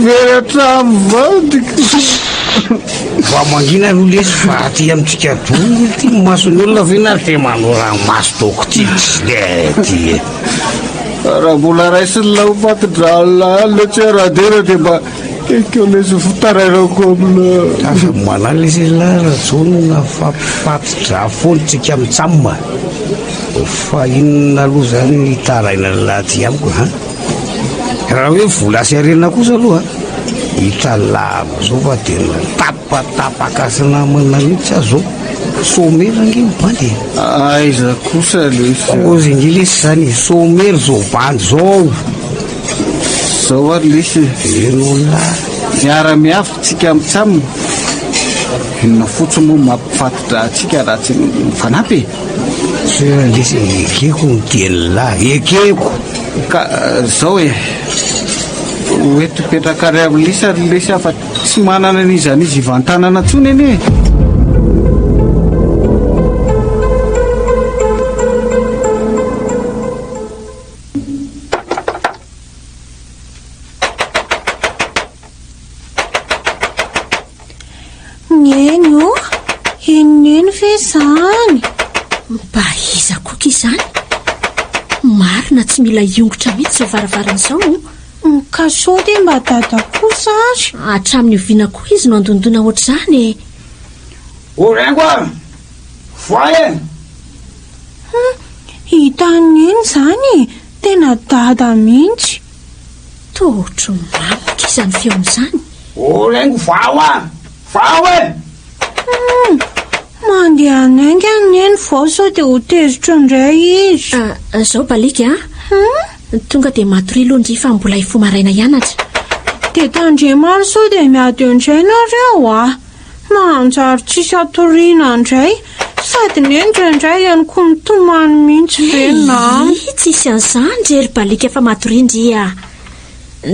very atramo vadika fa mangina aloha lesy fa ty amitsika dony ty masony olona vena te manao raha maso toko ty ty raha mbola raisy ny laopatydrala le tsy radera de mba kekeo lesy fitarairako amina afa manao lesy la rajony na fampipatidra fonitsika mitsamma fa inona aloha zany hitaraina laha ty amiko raha hoe vola sy arena kosa aloha hitalavo zao fa tena tapatapaka sy namana mihitsy azo zao somera nge mibandy aiza kosa lesy ozy nge lesy zany somera zao bandy zao ary lesy enola miara-miafitsika mitsamina inona fotsiny moa mampifatitra atsika raha tsy mifanampy sy lesy ekeko ny teny lahy ekeko ka zao oety petrakary amin'ny lisa lesy afa tsy manana an'izany izy ivantanana ntsony eny Nyenyo, inony ve zany? Mba iza koky izany? Marina tsy mila iongotra mihitsy zao varavarana zao. Ka sao de mba dada kosa ary hatramin'ny oviana koa izy no andondona ohatr'izany orengo a voaye hitany eny zany tena dada mihitsy tohotro mamika izany feon'izany orengo vao e mandeha anainga eny vao sao de ho tezitra indray izy zao balika tonga de matory loandry fa mbola ifo maraina ianatra de tandremary sao de miady indray nareo manjary tsisy atoriana indray sady nendraindray ihany koa mitomany mihitsy vena tsisy an'izany jery balika fa matorindrya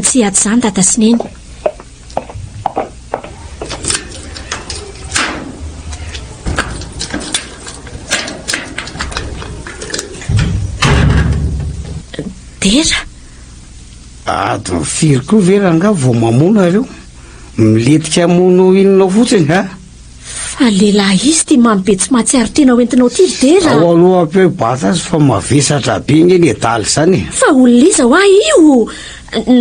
tsy ady zany dada sineny dera ady mifiry koa vera nga vao mamona reo miletika mono inonao fotsiny fa lehilahy izy ty mambe tsy mahatsiaro tena hoentinao ty dera ao aloha ampe-bata azy fa mavesatra be iny eny adaly zany fa olona iza ho ahy io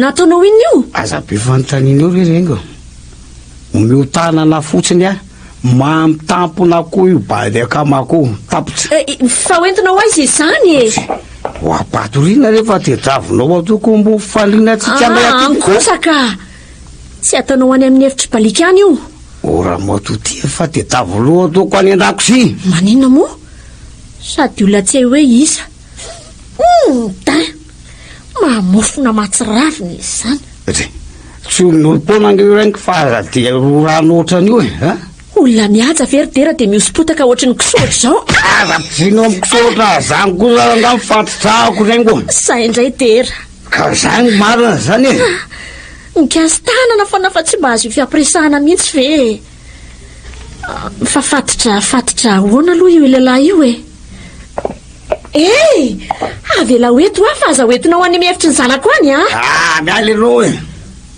nataonao iny io aza be fanontaniana eo rerengo omeo tanana fotsiny mamitampona koa io bady akamako tapitra fa hoentinao azy izany ho apatoriana rehefa tedravonao atoko mbo faliana ankosaka tsy ataonao any amin'ny hevitry balika any io ora matotia fa tedavoloha atoko any an-dakosia maninona moa sady olona tsy hay hoe isa da mamofona matsiravina izy zany tsy olon'olopona ngirengy fa dia rano ohatran'io e olona mihaja veridera dia miosopotaka ohatry ny kisotra zao aratsino amin'ny kisotra zany koa nga mifatotrahako regny koa zay indray dera ka zany marina zany e mikasy tanana foana fa tsy mba azo fiampiresahana mihitsy ve fa fatitra ahoana aloha io lehilahy io avy ela oeto fa aza oentinao any mihevitry ny zanako any mialy anao e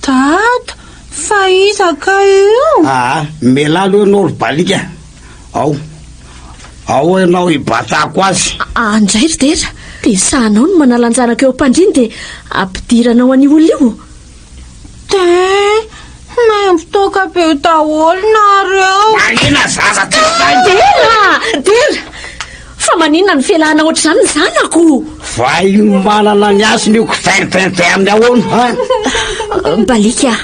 tata fa iza ka io mela aloha anao ry balika ao ianao hibatako azy andray ry dera dia sahanao no manalanjanako eo ampandriny dia ampidiranao any olona io mampitoka be daholonareo manina zaza dera fa maninona ny fialahana ohatr' zany ny zanako fa ino manana ny asiny io kivaivivaivay amin'ny ahoana balika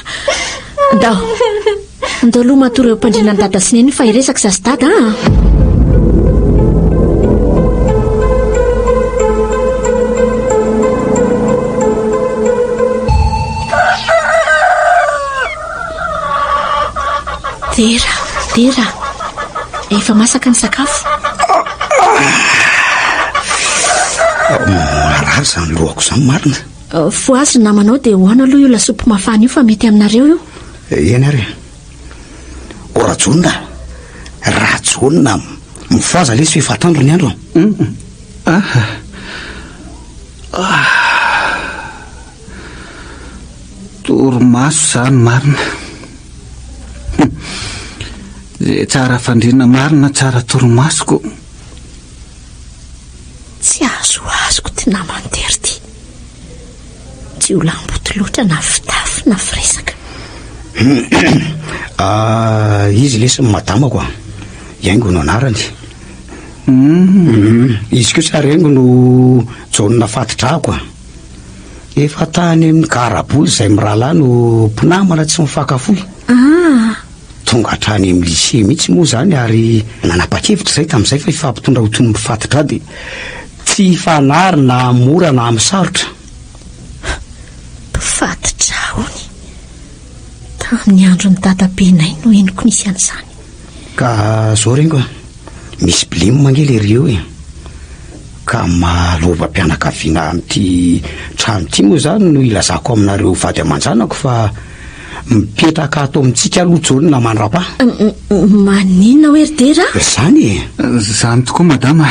ndao aloha matory eo ampandrina ny dada sineny fa iresaka zasy dada dera efa masaka ny sakafo maraza ny lohako zany marina foazy namanao dia hoana aloha io lasopy mafana io fa mety aminareo io eny ary o rajonina mifoaza le sy efatandro ny andro torimaso zany marina zay tsara fandrina marina tsara torimasoko tsy azoko ty namantery ty tsy ho lamboty loatra na fitafy na firesaka izy lesy ny madamako iaingo no anarany izy ko tsara haingo no jaonina fatidrahako efa tany amin'ny karaboly izay mirahalahy no mpinamana tsy mifakafoy tonga hatrany amin'ny lycée mihitsy moa zany ary nanapa-kevitra zay tamin'izay fa ifampitondra hotony mifatitra dia tsy fanary na mora na amin'ny sarotra mpifatitra hony tamin'ny andro ny dadabenay no eniko nisy an'izany ka zao rengo misy bilimy mangely ery eo ka malova mpianakaviana amin'ity trano ity moa zany no ilazako aminareo vady aman-janako fa mipetraka ato amintsika alohatsony na mandrapa maninona hoe ry dera zany zany tokoa madama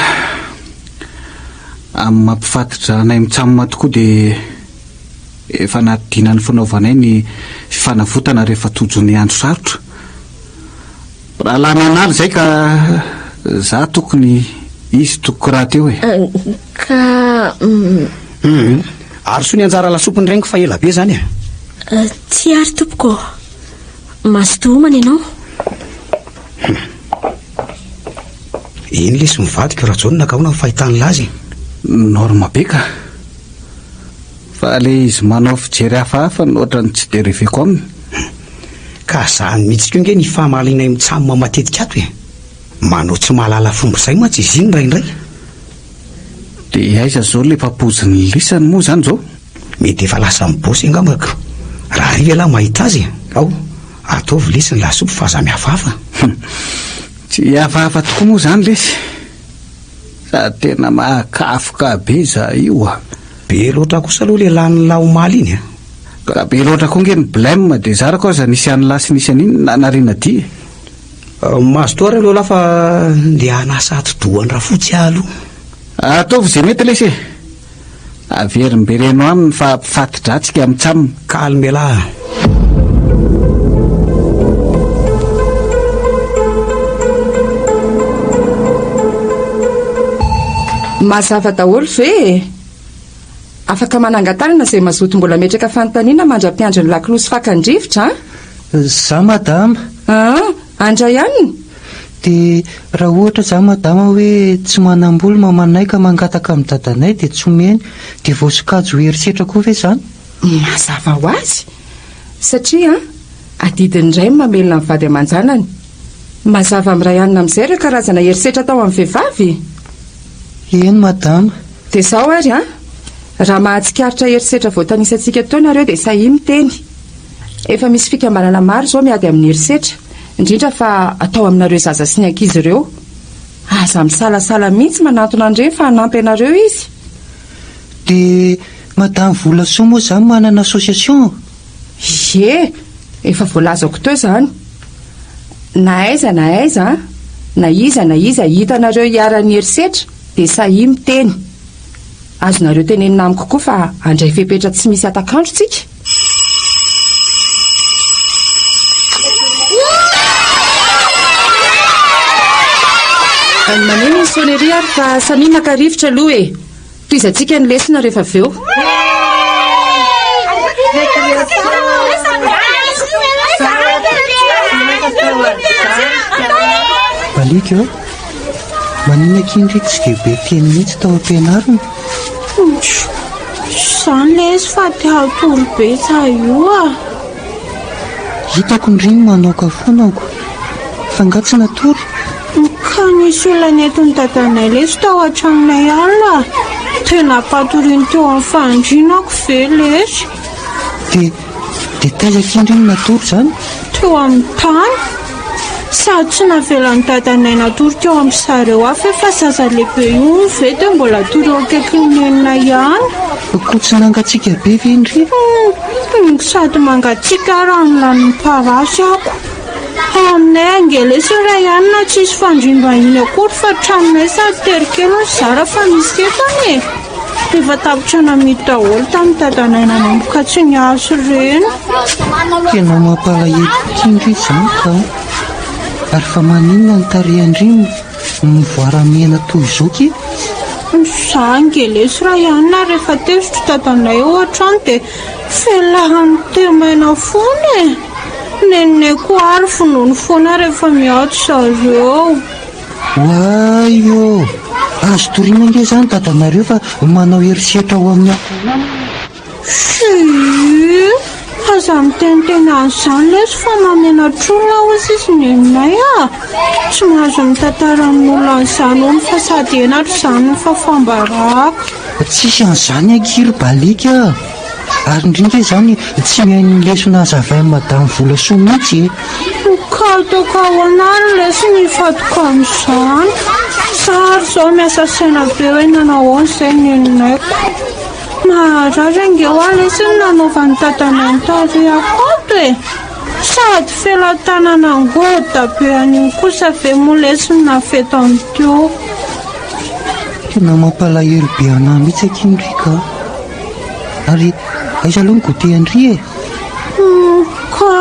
amin'ny mampifatitra anay mitsamina tokoa dia efa natidinany fanaovanay ny fanavotana rehefa tojony andro sarotra raha lananaly zay ka za tokony izy toko raha teo ka ary so ny anjara lasopiny rengo fa ela be zany tsy ary tompoko masotomana ianao iny lesy mivadika rajonina ka ho na fahitany lazy norma be fa le izy manao fijery hafahafa nohatra ny tsy dereveko aminy ka zany mihitsy ko nge ny fahamalinay mitsamina matetika ato manao tsy mahalala fomba izay mantsy izy iny raindray dia aiza zao le mpapoziny lisany moa zany zao mety efa lasa mibosy angamako raha ry elahy mahita azy ataovy lesy ny lasopy fa aza mihafahafa tsy hafahafa tokoa moa zany lesy sady tena mahakafoka be za io be loatra kosa aloha le lany laomaly iny ka be loatra koa nge ny blème dia zara koa za nisy any lasy nisy an'iny nanariana dia mazotoary aloha lafa le anasa atodohany raha fotsy aloha ataovy zay mety lesy averimbereno aminy fa mpifatidratsika amin'ntsamina kalmela mazava daholo ve afaka manangatanana zay mazoto mbola metraka fanontaniana mandra-piandro ny lakolosy fakandrivotra za madama andra ihany dia raha ohatra zany madama hoe tsy manam-bola mamanay ka mangataka amin'ny dadanay dia tsy omeny dia voasokajy ho herisetra koa ve zany? Mazava ho azy satria adidiny indray mamelona ny vady aman-janany. Mazava amin'ray anina amin'izay ireo karazana herisetra tao amin'ny vehivavy. Eny madama. Dia izao ary raha mahatsikaritra herisetra voatanisantsika tao ianareo dia sahy miteny. Efa misy fikambanana maro izao miady amin'ny herisetra, indrindra fa atao aminareo zaza sy ny ankizy ireo. Aza misalasala mihitsy manantona andreny fa hanampy ianareo izy. Dia madama Vola Soa moa izany manana association? Ie, efa voalazako teo izany. Na aiza na iza hitanareo hiara-ny herisetra dia sahy miteny. Azonareo tenenina amiko koa fa handray fepetra tsy misy atakandro tsika. Any maneno ny sonnerie ary fa samy maka rivotra aloha e. Toizantsika ny lesona rehefa avy eo. Balika manina kindry tsy dia be teny mihitsy tao am-pianarana. Izany lesy fa te hatolo be sa io Hitako ndriny manoka fonako fa ngatsy natory. Ka nisy olona netony dadanay lesy tao an-tranonay alina. Tena patoriany teo amin'ny fandrinako ve lesy. Dia taiza kindry ny natory izany? Teo amin'ny tany. Sady tsy navelan'ny dadanay natory teo amin'ny sareo hafa efa zaza lehibe io ve dia mbola tory eo akaikin'ny nenina ihany. Koa tsy nangatsiaka be ve indry? Sady mangatsiaka raha ny lan'ny parasy ako. Aminay angelesy iray ihany na tsisy fandrimbahiny akory fa tranonay sady terikely ny zara fa misy etany e. Efa tapitra namidy daholo tamin'ny dadanay nanomboka tsy niaso ireny. Tena mampalahelo kindry izany ka. Ary fa maninona ny tarehandriny mivoara-miaina toy izao ke? Za angelesy raha ihany na rehefa tezitra dadanay eo an-trano dia felahany temaina foana e. Nenay koa ary finoany foana rehefa miato zareo. Waio, azo toriana nge izany dadanareo fa manao herisetra ao amin'ny aza miteniteny an'izany lesy fa mamenatr'olona hozy izy neninay tsy mahazo mitantara amin'olona an'izany ony fa sady enatra izany ny fafambaraka. Tsisy an'izany ankiry balika. Ary indrindra izany tsy mihaino ny lesona hazavain'ny madama Vola Soa mihitsy. Ka ataoko ahoana lesy ny fatoko amin'izany. Sary izao miasa saina be hoe nanao izay neninayko. Maharary angeo lesy ny nanaovan'ny dadanay ny tarehakoto e. Sady felan-tanana ngoda be an'iny kosa ve moa lesy ny nafetany teo. Tena mampalahelo be anahy mihitsy akindry ka. Ary aiza aloha ny gote andry e? Ka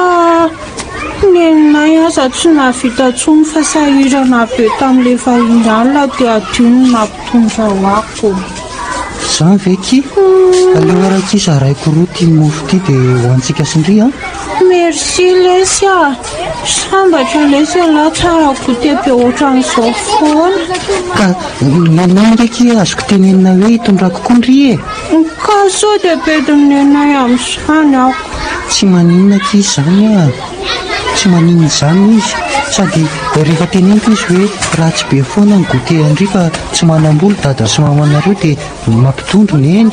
neninay aza tsy navita tsony fa sahirana be tamin'ilay vahiny alina dia adio ny nampitondra hoako. Izany ve ki? Aleo arakisa raiko roa tia mofo ity dia hoantsika sindry Merci lesy sambatra lesy ala tsara gote be ohatran'izao foana. Ka nanao ndraiky azoko tenenina hoe hitondrako koa ndry e? Ka sao dia bediny nenay amin'izany ako. Tsy maninona ki izany tsy maninona izany izy. Sady rehefa teneniko izy hoe ratsy be foana ny gote andry fa tsy manam-bola dada sy mamanareo dia mampitondro neny.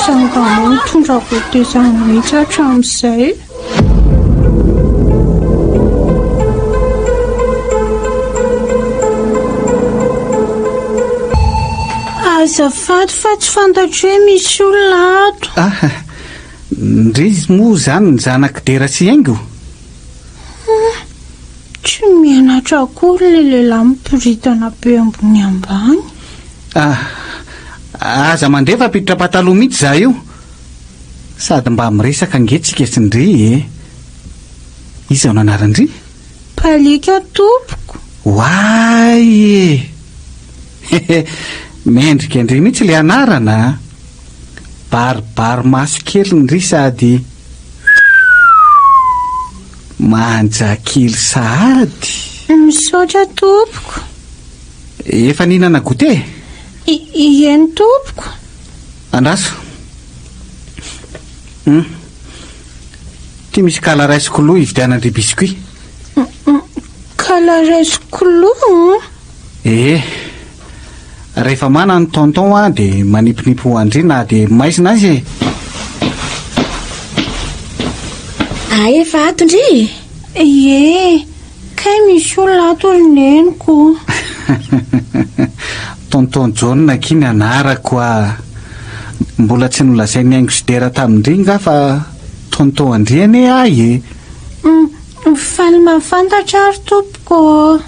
Sangamo mitondra gote izany mihitsy hatramin'izay. Azafady fa tsy fantatro hoe misy olona ato. Ndrizy moa izany ny zanak dera sy haingo. Tsy mianatra akory le lehilahy mipiritana be ambony ambany. Aza mandefa apiditra pataloha mihitsy za io. Sady mba miresaka angetsika sindry e. Izy ao nanarandry? Palika tompoko. Way e. Mendrika ndry mihitsy le anarana. Baribary maso kely ndry sady manjakily sahady. Misaotra tompoko. Efa nihinana goûté? Eny tompoko. Andraso. Ty misy kalarais koloa ividianandry biscuit. Kalarais koloa? Rehefa mana ny tonton dia manipinipy ho andrina dia maisina azy. Efa ato ndry? Kay misy olona ato neniko. Tonton John kiny anarako mbola tsy nolazainy haingo sidera tamindringa fa tonton Andriany ahy. Faly mahafantatra ary tompoko.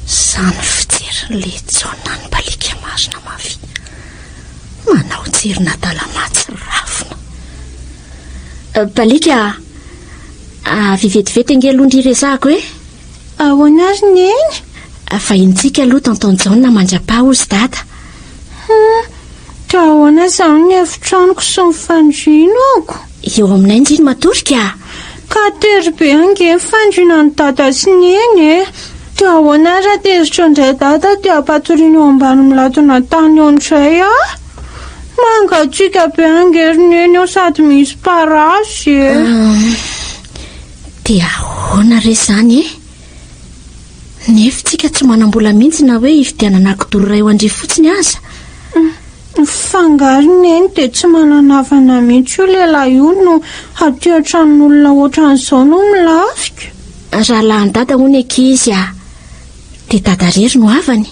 Samy fijerin'le Jona ny balika marina mavy. Manao jerina dalamatsy rafina. Balika, vivetivety angelondry resako ahoana azy neny? Vahintsika aloha tonton Jona mandrapa ozy dada. Ka ahoana izany ny efitranoko sy ny fandrinako? Eo aminay indriny matorika. Ka tery be ange fandrina ny dada sy neny Dia ahoana raha tezitra indray dada dia ampatoriana eo ambany milatona tany eo indray mangatsiaka be angeriny eny eo sady misy parasy. Dia ahoana re izany Nefa tsika tsy manambola mihitsy na hoe ividianana kidoro iray ho andry fotsiny aza. Fangariny eny dia tsy mananavana mihitsy io lehilahy io no aty an-tranon'olona ohatran'izao no milafika. Rahalahy dada hono ankizy dia dada rery no avany.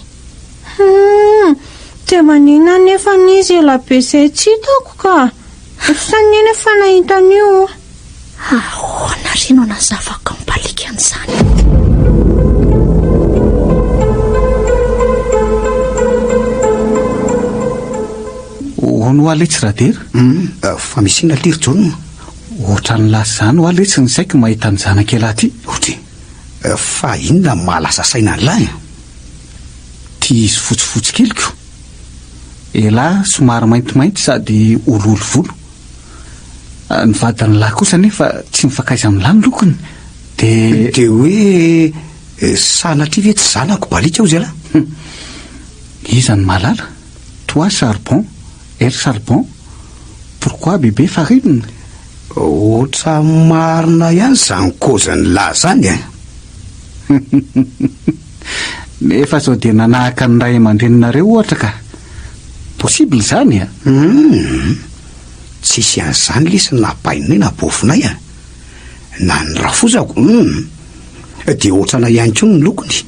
Dia maninona nefa n'izy ela be izay tsy hitako ka. Sanina efa nahitan'io. Ahoana ry no nazavako ny balika an'izany. Hono aletsy radera? Fa misina liry John. Ohatran'ny lasa izany ho aletsy ny saiko mahita ny zanakely aty. Fa inona mahalasa saina an'ilay? Ty izy fotsifotsy keliko. Elahy somary maintimainty sady ololo volo. Ny vadiny lahy kosa nefa tsy mifakaiza amin'ny lany lokony. Dia hoe sanatria ve tsy zanako balika io zay lahy? Iza ny mahalala? Toi charbon, elle charbon. Pourquoi bébé farine? Oatra marina ihany izany kaozan'ny lahy zany Nefa sao dia nanahaka ny ray aman-dreninareo ohatra ka. Possible zany Tsisy an'izany lesy napainay na bofinay na ny rafozako. Dia ohatrana ihany koa ny lokony.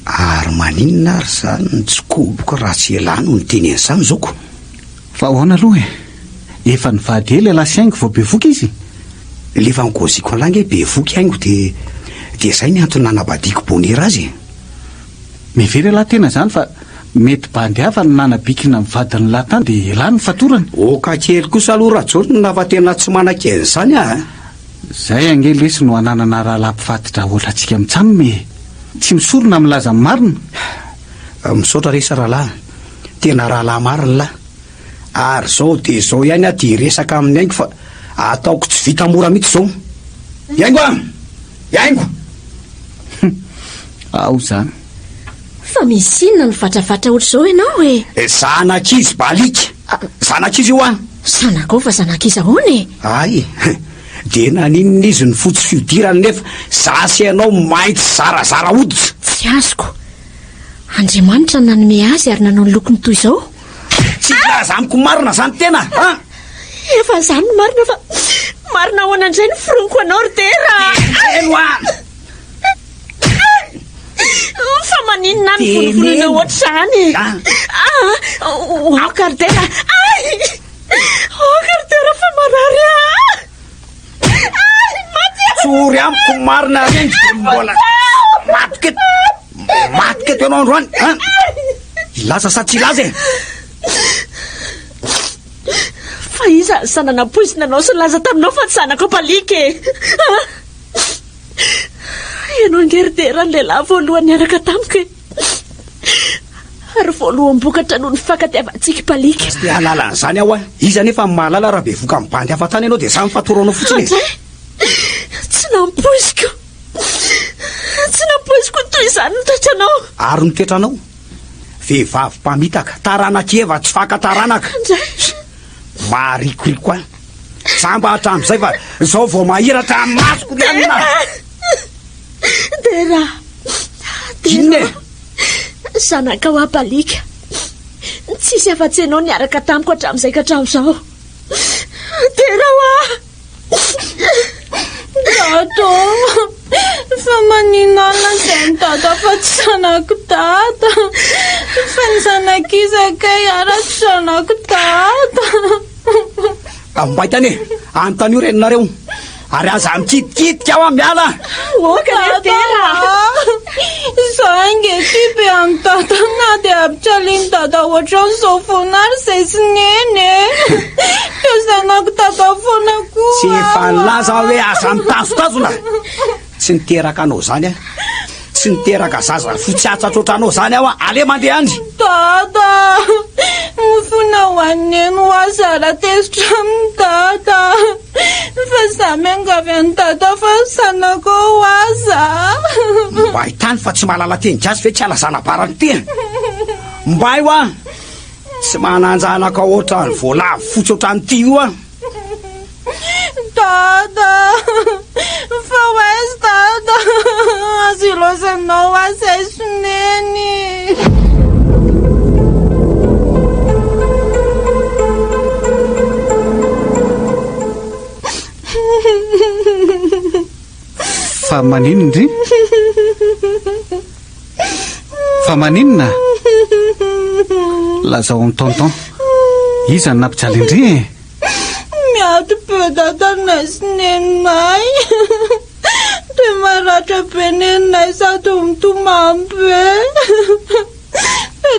Ary maninona ary zany tsy koboka raha tsy elano ny teny an'izany zaoko. Fa ahoana aloha efa nivady ela lasaingo vao bevoka izy. Lefa nygoziko an'lange bevoka haingo dia izay ny antony nanabadiako bonera azy. Mivery lahy tena zany fa mety bandy hafa ny nanabikina mivadiny lahy tany dia ela ny fatorany. Oka kely kosa aloha raha John nafa tena tsy manan-keny izany Zay angelesy no ananana rahalam-pifatotra ohatrantsika mitsaminy. Tsy misorona milaza marina. Misaotra resa rahalahy. Tena rahalahy marina lahy. Ary zao dia zao ihany dia resaka amin'ny haingo fa ataoko tsy vita mora mihitsy zao. Yaingo ao zany. Fa misy inona ny vatrafatra ohatr'izao ianao Zanak'izy balika. Zanak'izy io Zanakao fa zanak'izy ahoana Ay, dia naninona izy ny fotsy fihodirany nefa zasy ianao mainty zarazara hoditra. Tsy azoko. Andriamanitra nanome azy ary nanao ny lokony toy izao. Tsy laza amiko marina zany tena Efa izany no marina fa marina ahoana indray ny fironiko anao ry tera. Fa maninona ny volovolona ohatr'izany. Kardera. Kardera fa marary Tsory amiko marina reny mbola matiketo ianao androany. Ilaza sa tsy ilaza Fa iza sanana poizina anao sy laza taminao fa tsy zanako balika Ianao ngeridera ny lehilahy voalohany niaraka tamiko ary voaloham-bokatra noho ny fankatiavantsika balika. Dia halala an'izany aho Iza nefa mahalala raha bevoka amin'ny bandy hafa tany ianao dia samy fatoranao fotsiny Tsy nampoiziko toy izany no toetranao. Ary ny toetranao vehivavy mpamitaka taranakeva tsy faka-taranaka marikoriko a samba hatramin'izay fa zao vao mahiratra amin'ny masoko ry anina. Dera inone zanaka ho apalika, tsisy afa-tsy ianao niaraka tamiko hatramin'izay ka hatramin'izao. Dera ho Tato, fa maninana izay ny dada fa tsy zanako dada. Fa ny zanak'izaka iara-tsy zanako dada. Ambaitany antanio reninareo ary aza mikitikidika aho miala. Zaho angety be amin'ny dada na dia apitraliny dada ohatran'izao foana ary izay sy neny. Io zanako dada foana koa. Tsy efa nilaza hoe aza mitazotazona. Tsy niteraka anao zany a. Tsy niteraka zaza fotsiatsatra ohatranao zany aho a. Ale mandeha andry. Dada, mifona ho aneno ho azara tezitra amin'ny dada. Fa za miangavy any dada fa zanako ho aza. Mba hitany fa tsy mahalala teny gasy ve tsy alazana barany tena. Mba io a tsy mananjanaka ohatra ny voalavo fotsy ohatran'ny ty io a. Dada, fa ho aiza dada, azo ilozanao aza isoneny. Fa maninona ry? Fa maninona? Lazao amin'ny tonton. Iza ny nampijaly indry e? Miato be dada sy neninay. Dia maratra be neninay sady mitomany be.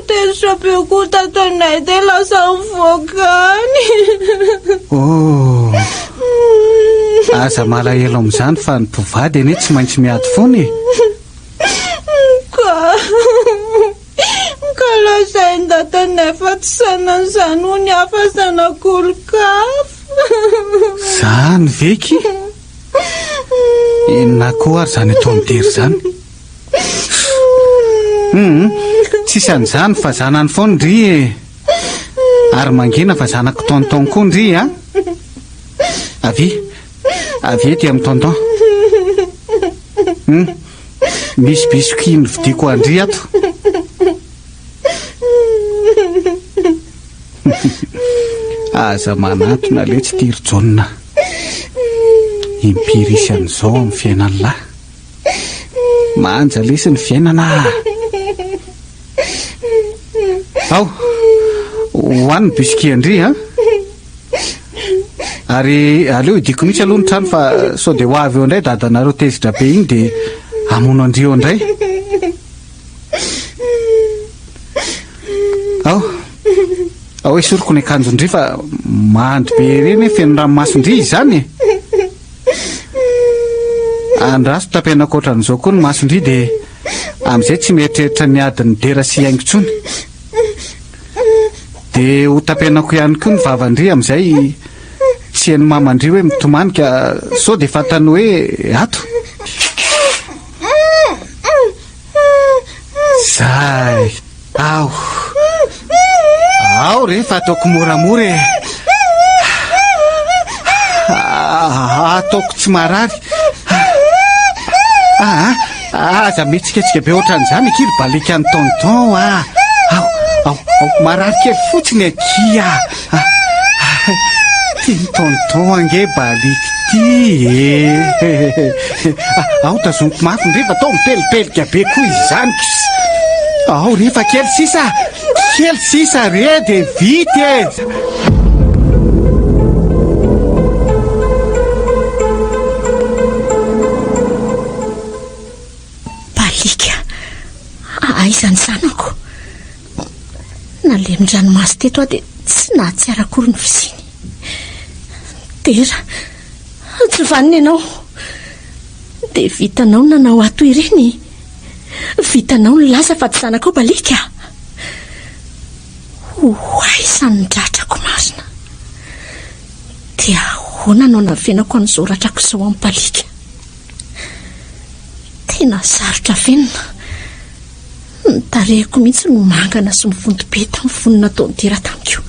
Tezitra be koa dadanay dia lasa mivoakany. Oh, aza malahelo amin'izany fa ny mpivady anie tsy maintsy miady foana e. Ka lazainy dadanay fa tsy sanan'izany ho ny hafa zanak'olon-kafa. Zany veky? Inona koa ary zany eto amin'ny dery zany? Tsisy an'izany fa zanany foana ndry e. Ary mangina fa zanako tonton koa ndry a. Avy ety amin'ny tonton. Misy biscuit novidiko andry ato. Aza manatona le tsy tiry jonina. Impirisyan'izao amin'ny fiainany lahy. Manja lesy ny fiainana. Ao, hoan'ny biscuit andry a. Ary aleo idiko mihitsy aloha ny trano fa sao dia ho avy eo indray dadanareo tezitra be iny dia hamono andry eo indray. Ao esoriko ny akanjo ndry fa mandry be ireny hoe feno ranomasondry izany e. Andraso tapenako ohatran'izao koa ny masondry dia amin'izay tsy mieritreritra ny adiny dera sy haingo intsony. Dia ho tapenako ihany koa ny vavandry amin'izay tsy hainy mamandry hoe mitomanika sao dia fantany hoe ato. Zay, ao rehefa ataoko moramora e. Ataoko tsy marary. Aza metsiketsika be ohatran'izany kely balika ny tonton a. Ao marary kely fotsiny akia. Ty ny tonton ange balika ty e. Ao tazoniko mafy rehefa atao mipelipelika be koa izany. Ao rehefa kely sisa re dia vity e. Balika, aizany zanako. Nalemon-dranomasy teto aho dia tsy nahatsiara akory ny fisiany. Dera, tsy vanina ianao. Dia vitanao nanao ato ireny. Vitanao ny lasa fa tsy zanako balika. Aizany dratrako marina. Dia ahoana no navenako an'izao ratrako izao amin'ny balika. tena sarotra venona. Nitarehiko mihitsy no mangana sy mivonto-be tamin'ny vonona taony tera tamiko.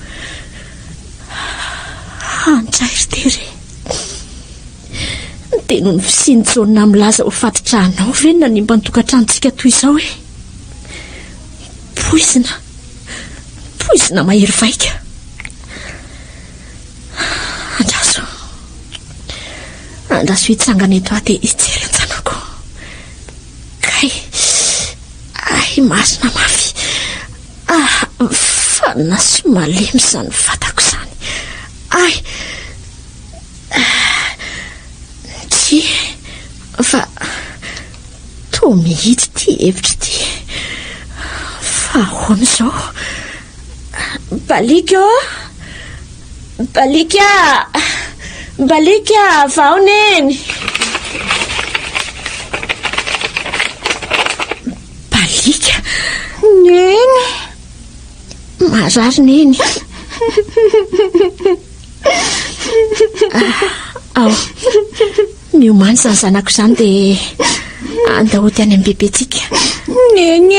Anjairy tery. Dia noho ny fisiany Jaona milaza ho fatitra anao venona ny mba nitokantranontsika toy izao hoe poizina mahery vaika. Andraso hitsangana eto aty hijery an-tsanako. Ay masina mafy. Fa nasy malemy izany fatako izany. Tsy fa toa mihitsy ty hevitra ty. Fa ahoana izao? Balika vao neny. Balika neny. Marary neny. Ao miomany izany zanako izany dia andahoty any amin'ny bebetsika. Neny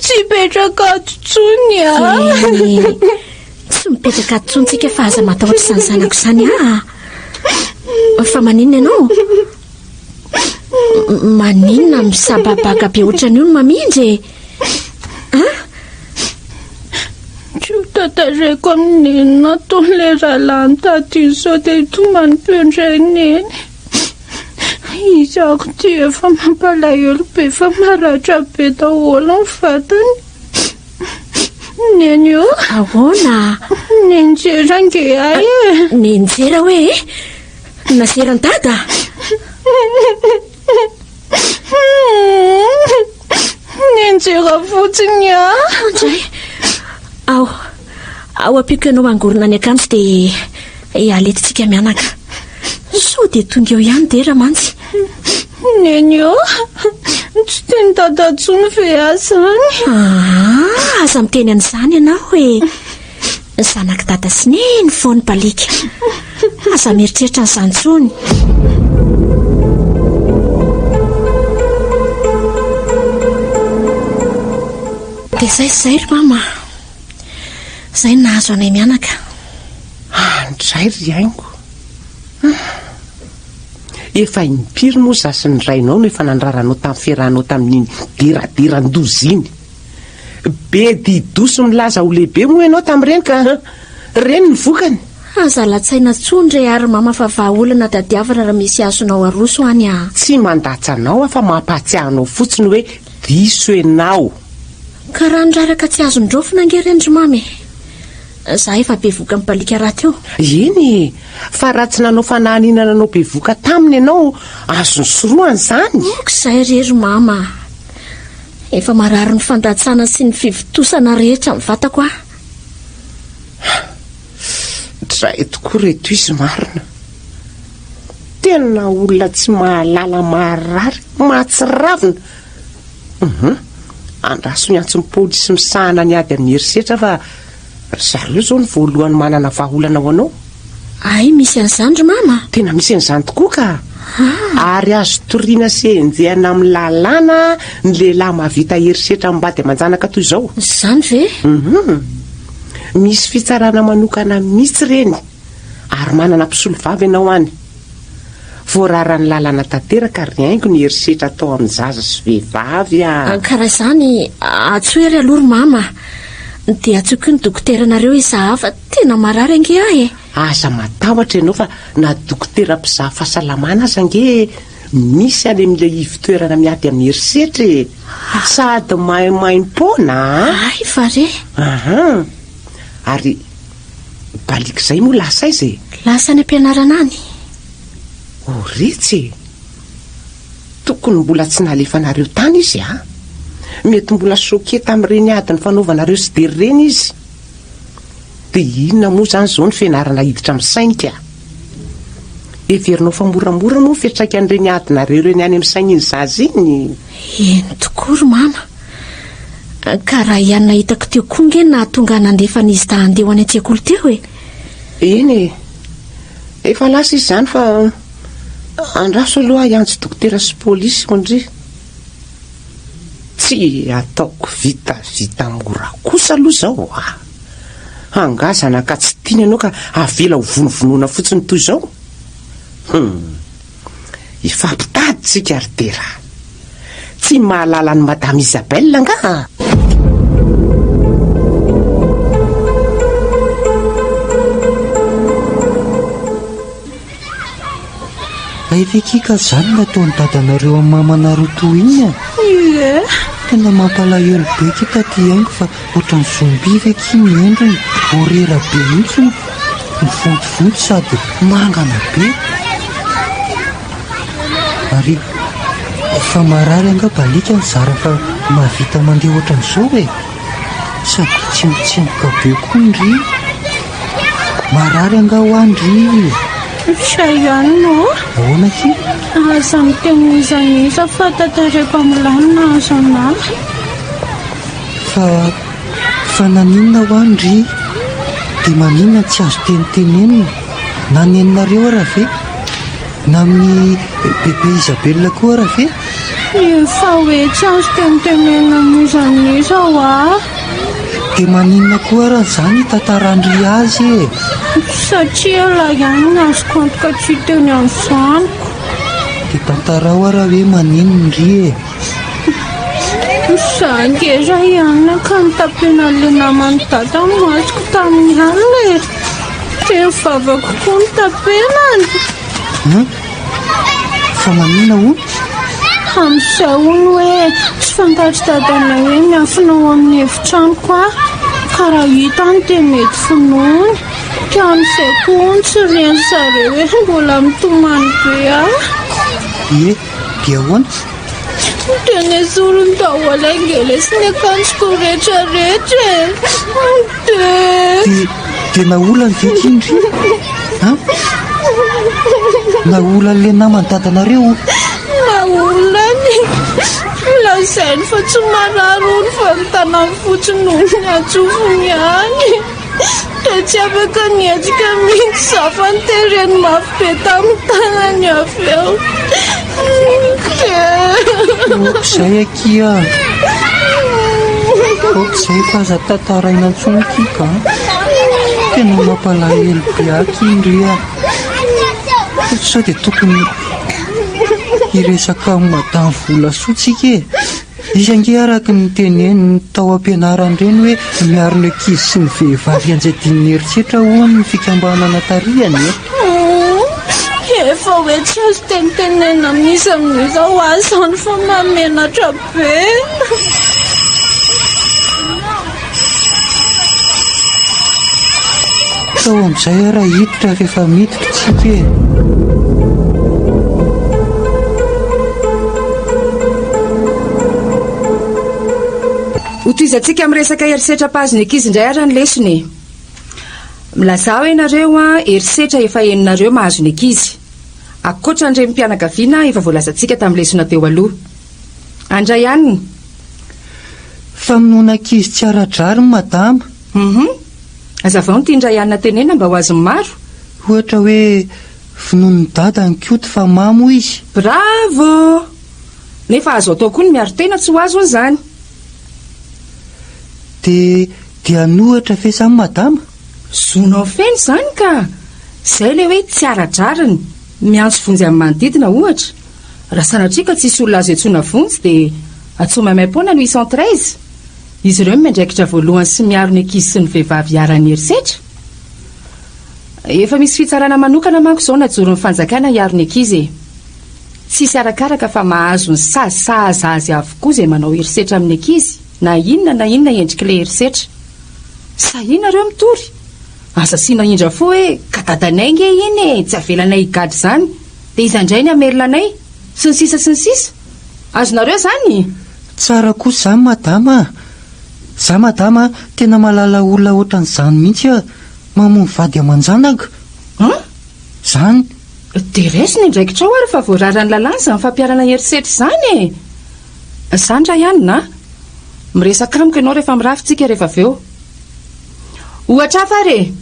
tsy petraka atontsony Tsy mipetraka atontsika fa aza matahotra izany zanako izany Fa maninona ianao? Maninona misababaga be ohatran'io no mamindry? Tsy tatareko amin'ny nataon'ilay rahalahy taty izao dia tomany mpendray neny. Izako ty efa mampalahelo be fa maratra be daholo ny vatany. Neny io? Ahoana? Nenjera nge ay e. Nenjera hoe? Nasera ny dada? Nenjera fotsiny Andray. Ao ampiko ianao angorona any akanjo dia aletitsika mianaka. Sao dia tonga eo ihany dera mantsy. Neny io? Tsy teny dada tsony ve azany? Aza miteny an'izany ianao hoe zanak dada sy neny foany Balika. Aza mieritreritra an'izany tsony. Dia zay ry mama. Zay nahazo anay mianaka. Andray ry haingo. Efa impiry moa zasy ny rainao no efa nandraranao tamin'ny fiarahanao tamin'ny diradirandoziny. Be didoso milaza ho lehibe moa ianao tamin'ireny ka reny ny vokany. Aza latsaina tsony re ary mama fa vahaolana tadiavana raha misy azonao aroso any Tsy mandatsa anao fa mampahatsiahanao fotsiny hoe diso ianao. Ka raha niraraka tsy azon-drofona angerendry mamy. Za efa be voka amin'ny Balika raty io. Eny, fa raha tsy nanao fanahinana anao be voka taminy ianao azony soroany izany. Izay rery mama. Efa marary ny fandatsana sy ny fivitosana rehetra amin'ny vatako Dray tokoa reto izy marina. Tena olona tsy mahalala marary, mahatsiravina. Andraso ny antsy polisy misahana ny ady amin'ny herisetra fa zareo izao ny voalohany manana vahaolana ho anao. Ay, misy an'izany ry mama. Tena misy an'izany tokoa ka. Ary azo toriana sy enjehana amin'ny lalàna ny lehilahy mahavita herisetra mibady aman-janaka toy izao. Izany ve? Misy fitsarana manokana mihitsy reny ary manana mpisolo vavy ianao any. Voararany lalàna tanteraka ry haingo ny herisetra atao amin'ny zaza sy vehivavy Karaha izany atsoery aloha ry mama. Dia atsoiko ny dokoteranareo izaha fa tena marary ange ahy. Aza matahotra ianao fa na dokotera mpizaha fahasalamana aza ange misy any amin'ilay ivitoerana miady amin'ny herisetra sady maimaimpona. Ay fa re. Ary Balika izay moa lasa izy Lasa ny ampianarana any. Retsy tokony mbola tsy nalefanareo tany izy mety mbola soke tamin'ireny ady ny fanaovanareo sy dery reny izy. Dia inona moa izany izao ny fianarana hiditra amin'ny sainy ka? Everinao fa moramora moa fiantraika an'ireny adinareo reny any amin'ny sainy iny zaza iny. Eny tokoa ry mama. Ka raha ihany nahitako teo koa nge na tonga nandefa n'izy ta handeha any an-tsekoly teo Eny efa lasa izy izany fa Andraso aloha iantsy dokotera sy polisy ondry. Tsy ataoko vita mora kosa aloha zao angazana ka tsy tiany ianao ka avela ho vonovonoana fotsiny toy zao. Ifampitaditsika ry tera. Tsy mahalala ny Madame Isabelle nga. Aivekika zany nataony dadanareo amin'ny mamanareo toy iny Ie. Tena mampalahelo be kita ty haingo fa ohatran'ny zomby veky miendriny orera be mihitsy mifontovonto sady mangana be. Ary fa marary anga balika ny zara fa mahavita mandeha ohatran'izao e. Sady tsy mitsemboka be koa ndry. Marary anga ho andry. Sayano. Ahoana ty? Aza mitenizanisa fa tatareko amin'ny lanina azana. Fa naninona ho andry? Dia maninona tsy azo tenitenenina? Na neninareo ara ve? Na amin'ny bebe Isabelle koa ara ve? Efa hoe tsy azo tenitenena mizanisa Dia maninona koa ara zany tantarandry azy satria la ihany azoko antoka tsy teny an'izaniko. Dia tantarao ara hoe maninona ndry Sangeza ihany ka nitapena le namany dada masoko tamin'ny alina Teny vavako koa nitapenany. Fa maninona ho? Amin'izay hono hoe tsy fantatry dadana hoe miafinao amin'ny efitranoko ka raha hitany dia mety finoany. Ka amin'izay koa ny tsy reny zareo hoe mbola mitomany be Ie, dia ahoana? Teny zorony daholo angely sy ny akanjoko rehetrarehetra. Dia naolany ve kindry? Naolan'le namany dadanareo? Naolany. Lazainy fa tsy manarony fa ny tanany fotsiny noho ny atsofony ihany. Dia tsy afaka nietsika mihitsy zafa nitereny mafy be tamin'ny tanany avy eo. Okizay akia. Okizay fa aza tantaraina intsony kika. Tena mampalahelo be akindry sao dia tokony hiresaka amin'ny Madame Volasoa tsika e. Izy ange araka ny teneny tao am-pianarany reny hoe miaro ny ankizy sy ny vehivavy anjadin'ny heritreritra hoany ny fikambanana tarihany Efa hoe tsy azo tenitenena amin'izao azany fa mamenatra be. Tao amin'izay ara hiditra fa efa miditra tsika e. Hotoizantsika amin'ny resaka herisetra-pahazony ankizy indray ara ny lesony. Milazao ianareo herisetra efa eninareo mahazo ny ankizy. Akoatra ny renim-pianakaviana efa voalazantsika tamin'ny lesona teo aloha. Andray ihany. Famonoana ankizy tsy ara-drariny madama. Azavao ny tiandray ihany tenena mba ho azony maro. Ohatra hoe finoan'ny dada ny koty fa mamo izy. Bravo! Nefa azo atao koa ny miaro tena tsy ho azo an'izany. Dia nohatra fe samy madama? Zonao feny zany ka. Izay le hoe tsy ara-drariny. Miantso vonjy amin'ny manodidina ohatra. Raha sanatria ka tsisy olona azo antsoina vonjy dia atsoa maimaim-poana 813. Izy ireo miandraikitra voalohany sy miaro ny ankizy sy ny vehivavy hiarany herisetra. Efa misy fitsarana manokana manko izao najoro ny fanjakana hiaro ny ankizy. Tsisy arakaraka fa mahazo ny sazisazy azy avokoa izay manao herisetra amin'ny ankizy. Na inona endrik'ilay herisetra. Sahina ireo mitory. Asa sina indra fo hoe ka dadanay nge iny tsy avelanay higady zany. Dia iza indray ny amelanay sy ny sisa sy ny sisa. Azonareo zany? Tsara kosa zany madama. Za madama tena malala olona ohatran'izany mihitsy mamono vady aman-janaka. Zany. Dia resy ny indraikitra ao ary fa voararany lalàna izany fampiarana herisetra izany e. Izany ra ihany na? Miresaka amiko ianao rehefa mirafitsika rehefa avy eo. Ohatra hafa re.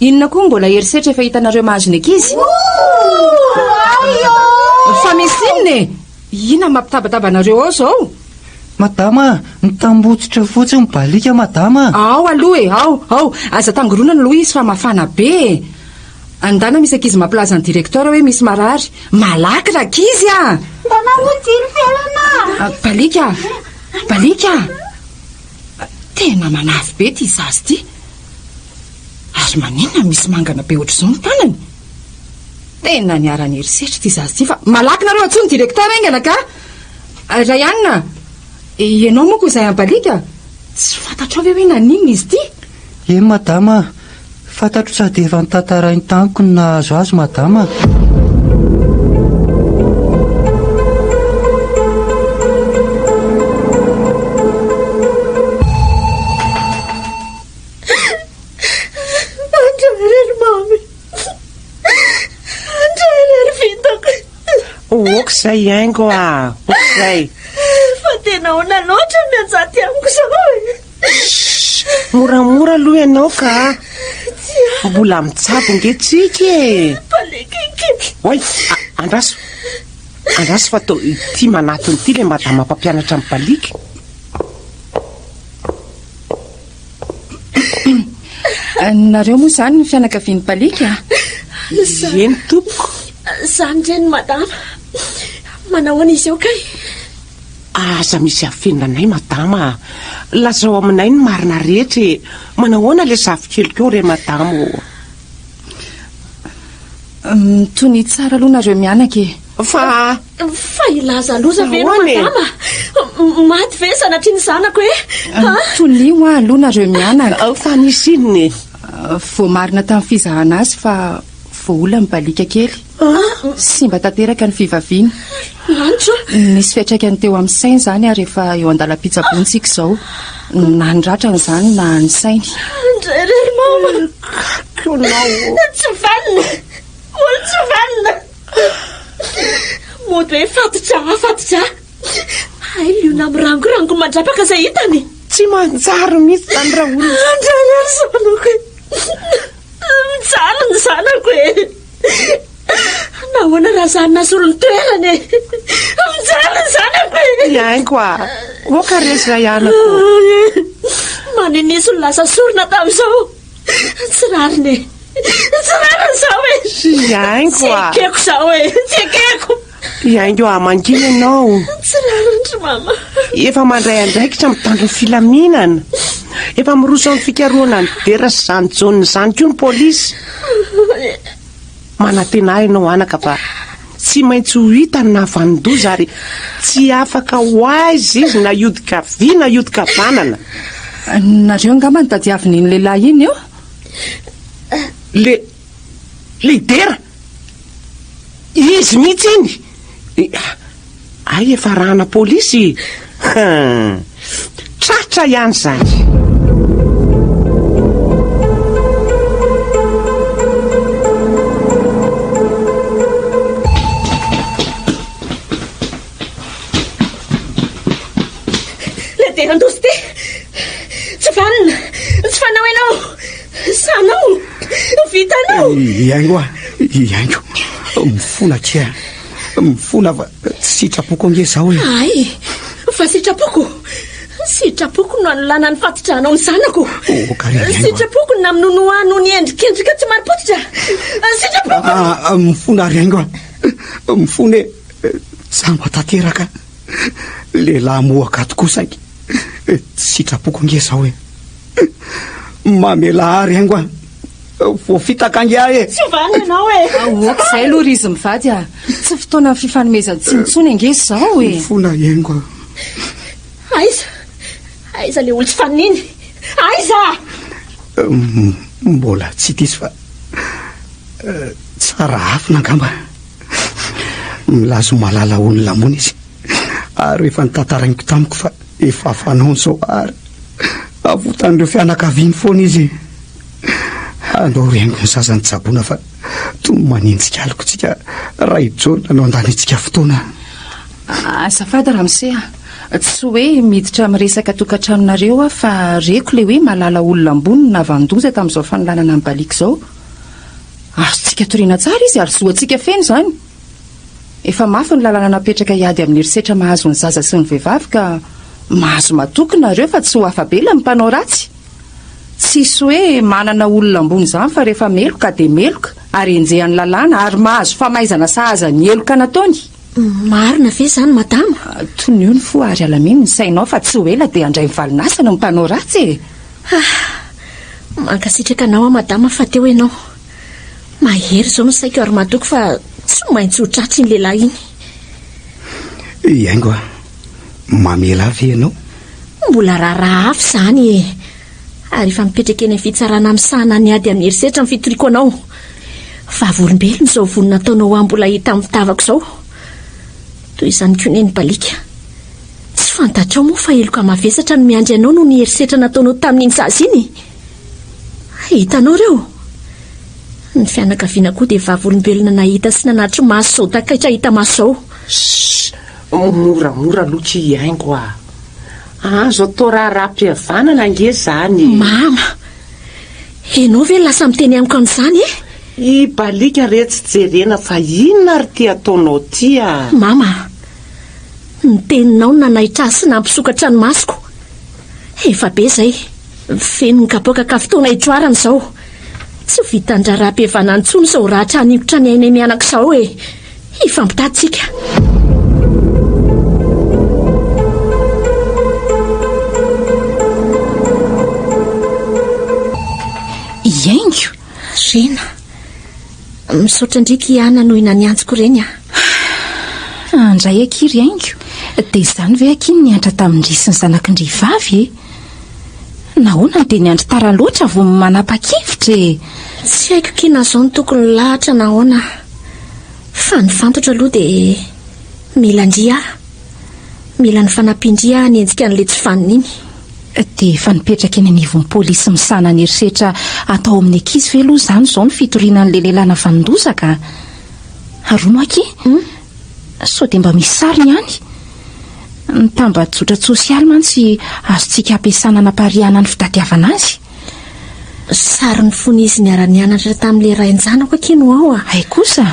inona koa mbola herisetra efa hitanareo mahazo ny ankizy fa misy inona ina mampitabatabanaareo ao zao madama nitambotsitra fotsiny mibalika madama ao aloha e ao aza tangoronana aloha izy fa mafana be andana misy ankizy mampilaza ny direktera hoe misy marary malaky rakizy a balika tena manafy be ty zazy ty ary maninona misy mangana be ohatr'izao ny tanany tena niarany herisetra ty zazy ty fa malaky nareo atso ny direktera ingana ka rayanina ianao moa ko izay ambalika tsy fantatrao ve hoe nanina izy ty e madama fantatro sady efa nitantarainy tamiko ny nahazo azy madama okizay haingo a okizay fa tena ona loatra mianjaty amiko zao moramora aloha ianao ka mbola mitsabo ngetsika e oy andraso fa to ty manatony ty le madama mpampianatra amin'ny balika nareo moa zany ny fianakaviany balika eny tompoko zany reny madama manahoana izy eo kay aza misy afendanay madama lazao aminay ny marina rehetra manahoana le zavikelikeo re madama tony tsara aloha nareo mianaka e fa ilaza aloza ve madama maty ve sanatriny zanako e tonio a aloha nareo mianaka fa nisy inony vo marina tamin'ny fizahana azy fa voaola mibalika kely sy mba tanteraka ny fivaviana lanitra nisy fiatraikany teo amin'ny sainy zany ary efa eo andala-pitsabontsika izao na nyratrany zany na ny sainy ndrerery mama tsy valina olo tsy valina mody hoe fatotra ay liona mirangorango mandrapaka zay hitany tsy manjary mihitsy zany raha olona andralery zanako mijaly ny zanako e nahoana raha zany nasolo ny toerany mijaly ny zanako iaingo a oka resy raha ianako maninisy ny lasa sorona tamin'izao tsy rariny zao e iaingo a tsy ekeko zao e tsy ekeko iaingo a mangina ianao tsy rarindry mama efa mandray andraikitra mitandro ny filaminana efa miroso amin'ny fikaroana ny dera sy zany joniny zany koa ny polisy manantena ianao anaka fa tsy maintsy ho hitany na vanindoza ary tsy afaka ho aizy izy na iodika vy na iodika banana nareo ngamba ny tadiaviny iny lehilahy iny eo le dera izy mihitsy iny ay efa rahana polisy tratra ihany zany le dera ndozy ty tsy vanina tsy fanao ianao sanao vitanao iaingo mifona kia mifona fa sitrapoko ange zao e ay fa sitrapoko no anolana ny fatotranao ny zanako sitrapoko na minonoano ny endrikendrika tsy maripototra sitrapoko mifona ary aingo mifona e tsamba tanteraka lehilahy mohakato kosaky sitrapoko ange zao e mamela ary aingo vo fitaka ange ahy e tsy vany ianao e okizay aloha ry izy mivady a tsy fotoana ny fifanomezany tsinitsony angesy zao e mifona aingo aiza le olo tsy faniny aiza mbola tsy tisy fa tsara hafina angamba milazo malala olona mona izy ary efa nitantarainiko tamiko fa efa afanaony zao ary avotan'ireo fianakaviany foana izy andao rengo ny sasany tsabona fa toy manintsika aliko tsika raha ijonona no andanitsika fotoana azafady ramosea tsy hoe miditra miresaka tokantranonareo a fa reko le hoe malala olona ambony na vandoza tamin'izao fanolanana amin'ny balika zao azontsika toriana tsara izy ary zoantsika feno izany. Efa mafy ny lalana napetraka hiady amin'ny herisetra mahazo ny zaza sy ny vehivavy ka mahazo matokona ireo fa tsy ho afabela ny mpanao ratsy. Tsisy hoe manana olona ambony izany fa rehefa meloka dia meloka ary enjehan'ny lalàna ary mahazo famaizana sahaza ny eloka nataony. Marina ve izany madama? Tony ny fo ary alaminy ny sainao fa tsy ho ela dia handray mivalinasana ny mpanao ratsy e. Mankasitraka anao madama fa teo ianao. Mahery izao ny saiko ary madoko fa tsy maintsy ho tratry ny lehilahy iny. Iaingo mamela avy ianao? Mbola raharaha afy izany e. Ary efa mipetraka eny amin'ny fitsarana amin'ny sahana ny ady amin'ny herisetra ny fitoriko anao. Vavolombelona izao vonona nataonao aho mbola hita amin'ny tavako izao. Toy izany koa neny balika. Tsy fantatrao moa fa eloka mavesatra no miandry anao no ny herisetra nataonao tamin'iny zaza iny. Hitanao reo? Ny fianakaviana koa dia vavolombelona nahita sy nanatry maso sao takaitra hita maso sao. Moramora loka Iaingo a. Azo atao raharaham-pihavanana ange zany. Mama, enao ve lasa miteny amiko amin'izany e? I balika re tsy jerena fa inona ary ty ataonao ty a? Mama, ny teninao nanaitra sy nampisokatra ny masoko. Efa be zay, feno ny kapoaka ka fotoana hitroarana izao. Tsy ho vita ny raharaham-pihavanana intsony sao rahatra hanikotra ny aina mianaka izao e. Hifampitatsika. Iaingo, Rena, misaotra ndrika ihana noho ina niantsoko reny a. Andray akiry Iaingo, dia izany ve akiny niantra tamin'indry sy ny zanakindry vavy e? Nahoana dia niandry tara loatra vao manapa-kevitra e? Tsy haiko kina izao ny tokony lahatra nahoana. Fa ny fantatra aloha dia mila ndria. Mila ny fanampindria ny endrika an'ilay tsy faniny iny. Dia efa nipetraka eny anivon'ny polisy misana ny herisetra atao amin'ny ankizy ve aloha izany izao ny fitorianan'ilay lehilahy navandozaka? Arono aky? Sao dia mba misy sariny ihany? Ny tambajotra sosialy mantsy azontsika ampiasana napariana ny fitadiavana azy. Sary ny fonizy niara-nianatra tamin'ilay rain-janako aky no ao a. Ay kosa?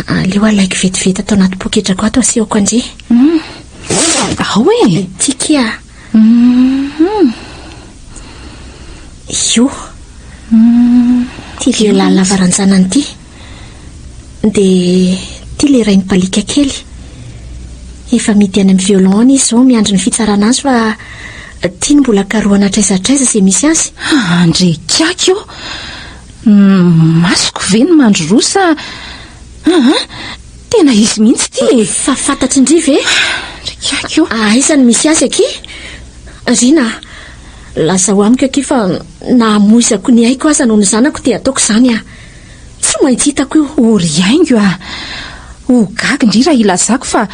Aleo alaiko vetivety atao anaty poketrako ato asehoko andre. Ao e? Tikia. Io. Ty lehilahy lavaranjanany ty. Dia ty le rainy balika kely. Efa midy any amin'ny violon izy izao miandry ny fitsarana azy fa ty ny mbola karohana traizatraiza izay misy azy. Andre kiaky io. Masoko ve ny mandro rosa? Tena izy mihitsy ty. Fa fantatry indri ve? Andre kiaky io. Aiza ny misy azy aky? Rina, lasa ho amiko aky fa nahamoizako ny aiko aza noho ny zanako dia ataoko izany a. Tsy maintsy hitako io. Ory Iaingo a. Ho gaga indrindra ilazako fa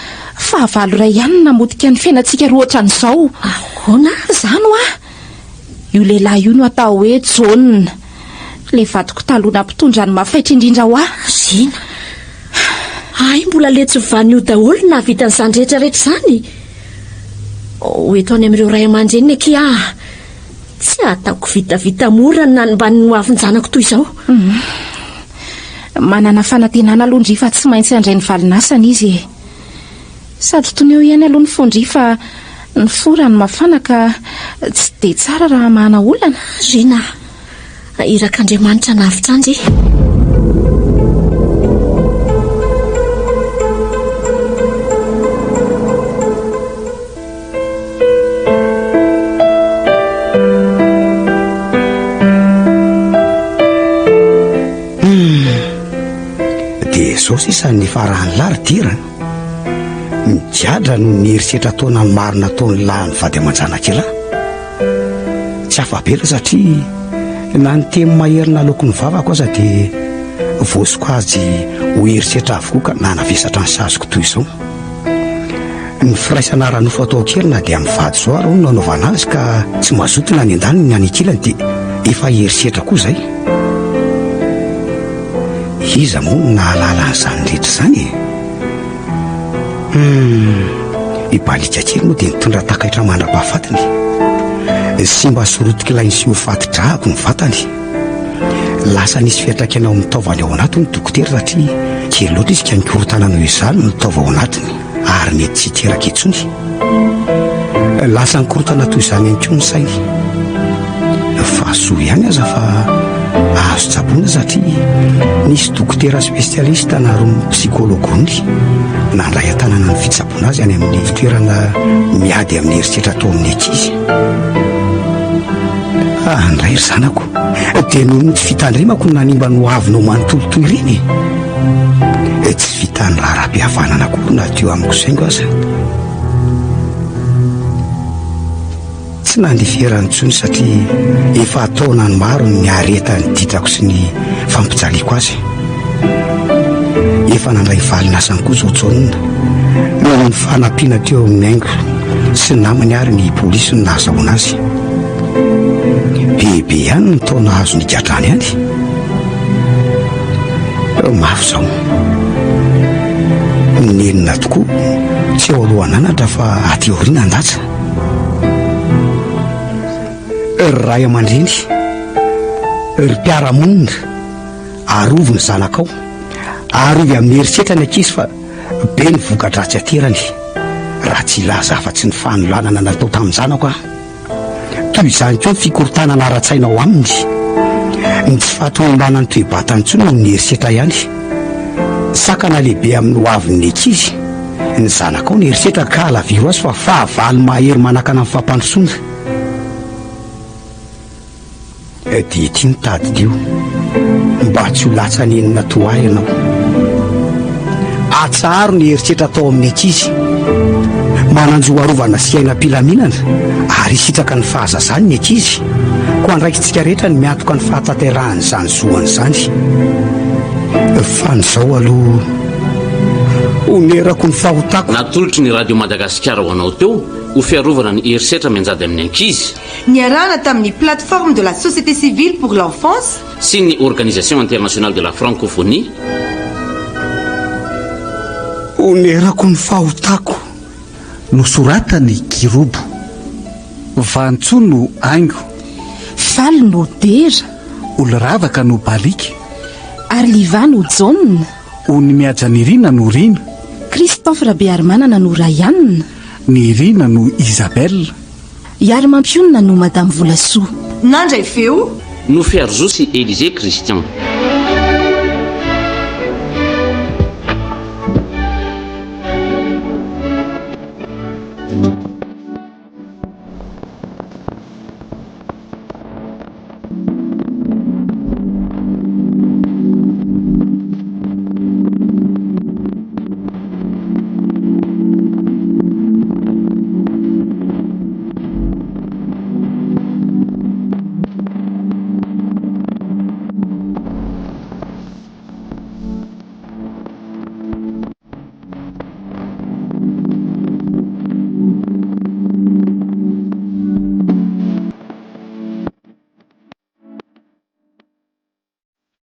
fahavalo iray ihany namotika ny fiainantsika roa ohatran'izao. Ahoana? Izany ho a. Io lehilahy io no atao hoe John. Le vadiko taloha nampitondra ny mafaitra indrindra ho a. Rina, ay mbola letsovany io daholo na vita n'izany rehetrarehetra izany. Hoeto any amin'ireo ray aman-dreny aky a. Tsy ataoko vitavita mora na nambany ho avin-janako toy izao. Manana fanantenana aloha ndry fa tsy maintsy handray ny valinasana izy e. Sady tony eo ihany aloha ny fondry fa ny fora ny mafana ka tsy dia tsara raha mahana olana. Rina, irak'Andriamanitra navitra anjy. Zao sisa ny farahany laridira mijiadra no ny herisetra taona ny marina taony lahy ny vady aman-janak'ila. Tsy afabela satria na ny temy maherina loko ny vavako aza dia voasoko azy ho herisetra avokoa ka nanavesatra ny sazoko toy izao. Ny firaisana ranofo atao kely na dia amin'ny vady zao ary no nanaovana azy ka tsy mazotona ny an-daniny ny anikilany dia efa herisetra koa izay. Iza moa nahalala an'izany rehetra izany e? Ibalika kely moa dia nitondra takaitra mandra-pahafatiny sy mba sorotik'ilay sy ho fatidrahako ny vatany. lasa nisy fiantraikana ao amin'ny taovany ao anatiny dokotera satria kely loatra izy ka nikorotanana izany no taova ao anatiny ary mety tsy teraka itsony lasa nikorotana toy izany ihany koa ny sainy fa soa ihany aza fa azo tsaboana satria nisy dokotera spesialista na ro psikolôgony nandray an-tanana ny fitsaboana azy any amin'ny toerana miady amin'ny heritreritra atao amin'ny ankizy andray ry zanako dia noho ny tsy fitandrimako no nanimba no avinao manontolo toy ireny tsy vita ny raha-raha-pihavanana koa na teo amiko saingo aza tsy nandiferany tsony satria efa ataona ny maro ny areta ny ditrako sy ny fampijaliako azy efa nandray valinasany koa zao tsaonina noho ny fanampiana teo amin'ny aingo sy namany ary ny polisy no nahazahoana azy bebe ihany ny taona azo ny gadrany ihany mafy zao nenina tokoa tsy ao alohananatra fa aty aoriana andatsa ray aman-dreny ry mpiaramonina arovy ny zanakao arovy amin'ny heritreritra ny ankizy fa be ny voka-dratsy aterany raha tsy ilaza afa-tsy ny fanolanana natao tamin'ny zanako a toy izany koa ny fikorotanana ara-tsaina ao aminy ny tsy fahatononanany toe-batany tsony no ny heritreritra ihany sakana lehibe amin'ny hoavin'ny ankizy ny zanakao ny heritreritra ka alaviro azy fa fahavaly mahery manakana amin'ny fampandrosoana dia ty nitadidio mba tsy ho latsany enina toay ianao atsaro ny heritreritra atao amin'ny ankizy mananjoarovana sy aina-pilaminana ary sitraka ny fahazazany ny ankizy ko andraikitsika rehetra ny miantoka ny fahatanterahany izany zoany izany fa nyzao aloha onerako ny fahotako natolotry ny radio madagasikara ho anao teo ho fiarovana ny herisetra mianjady amin'ny ankizy niarahana tamin'ny plateforme de la société civile pour l'enfance sy ny organisation internationale de la francophonie onerako ny fahotako nosoratany kirobo vantso no aingo faly no dera olo-ravaka no balika ary liva no jaune ho ny miajanirina no rina Christophe Rabearmanana no Ryanna ny rina no Isabelle iary mampionina no Madame Volasoa nandray feo no Fiarzo sy Élisée Christian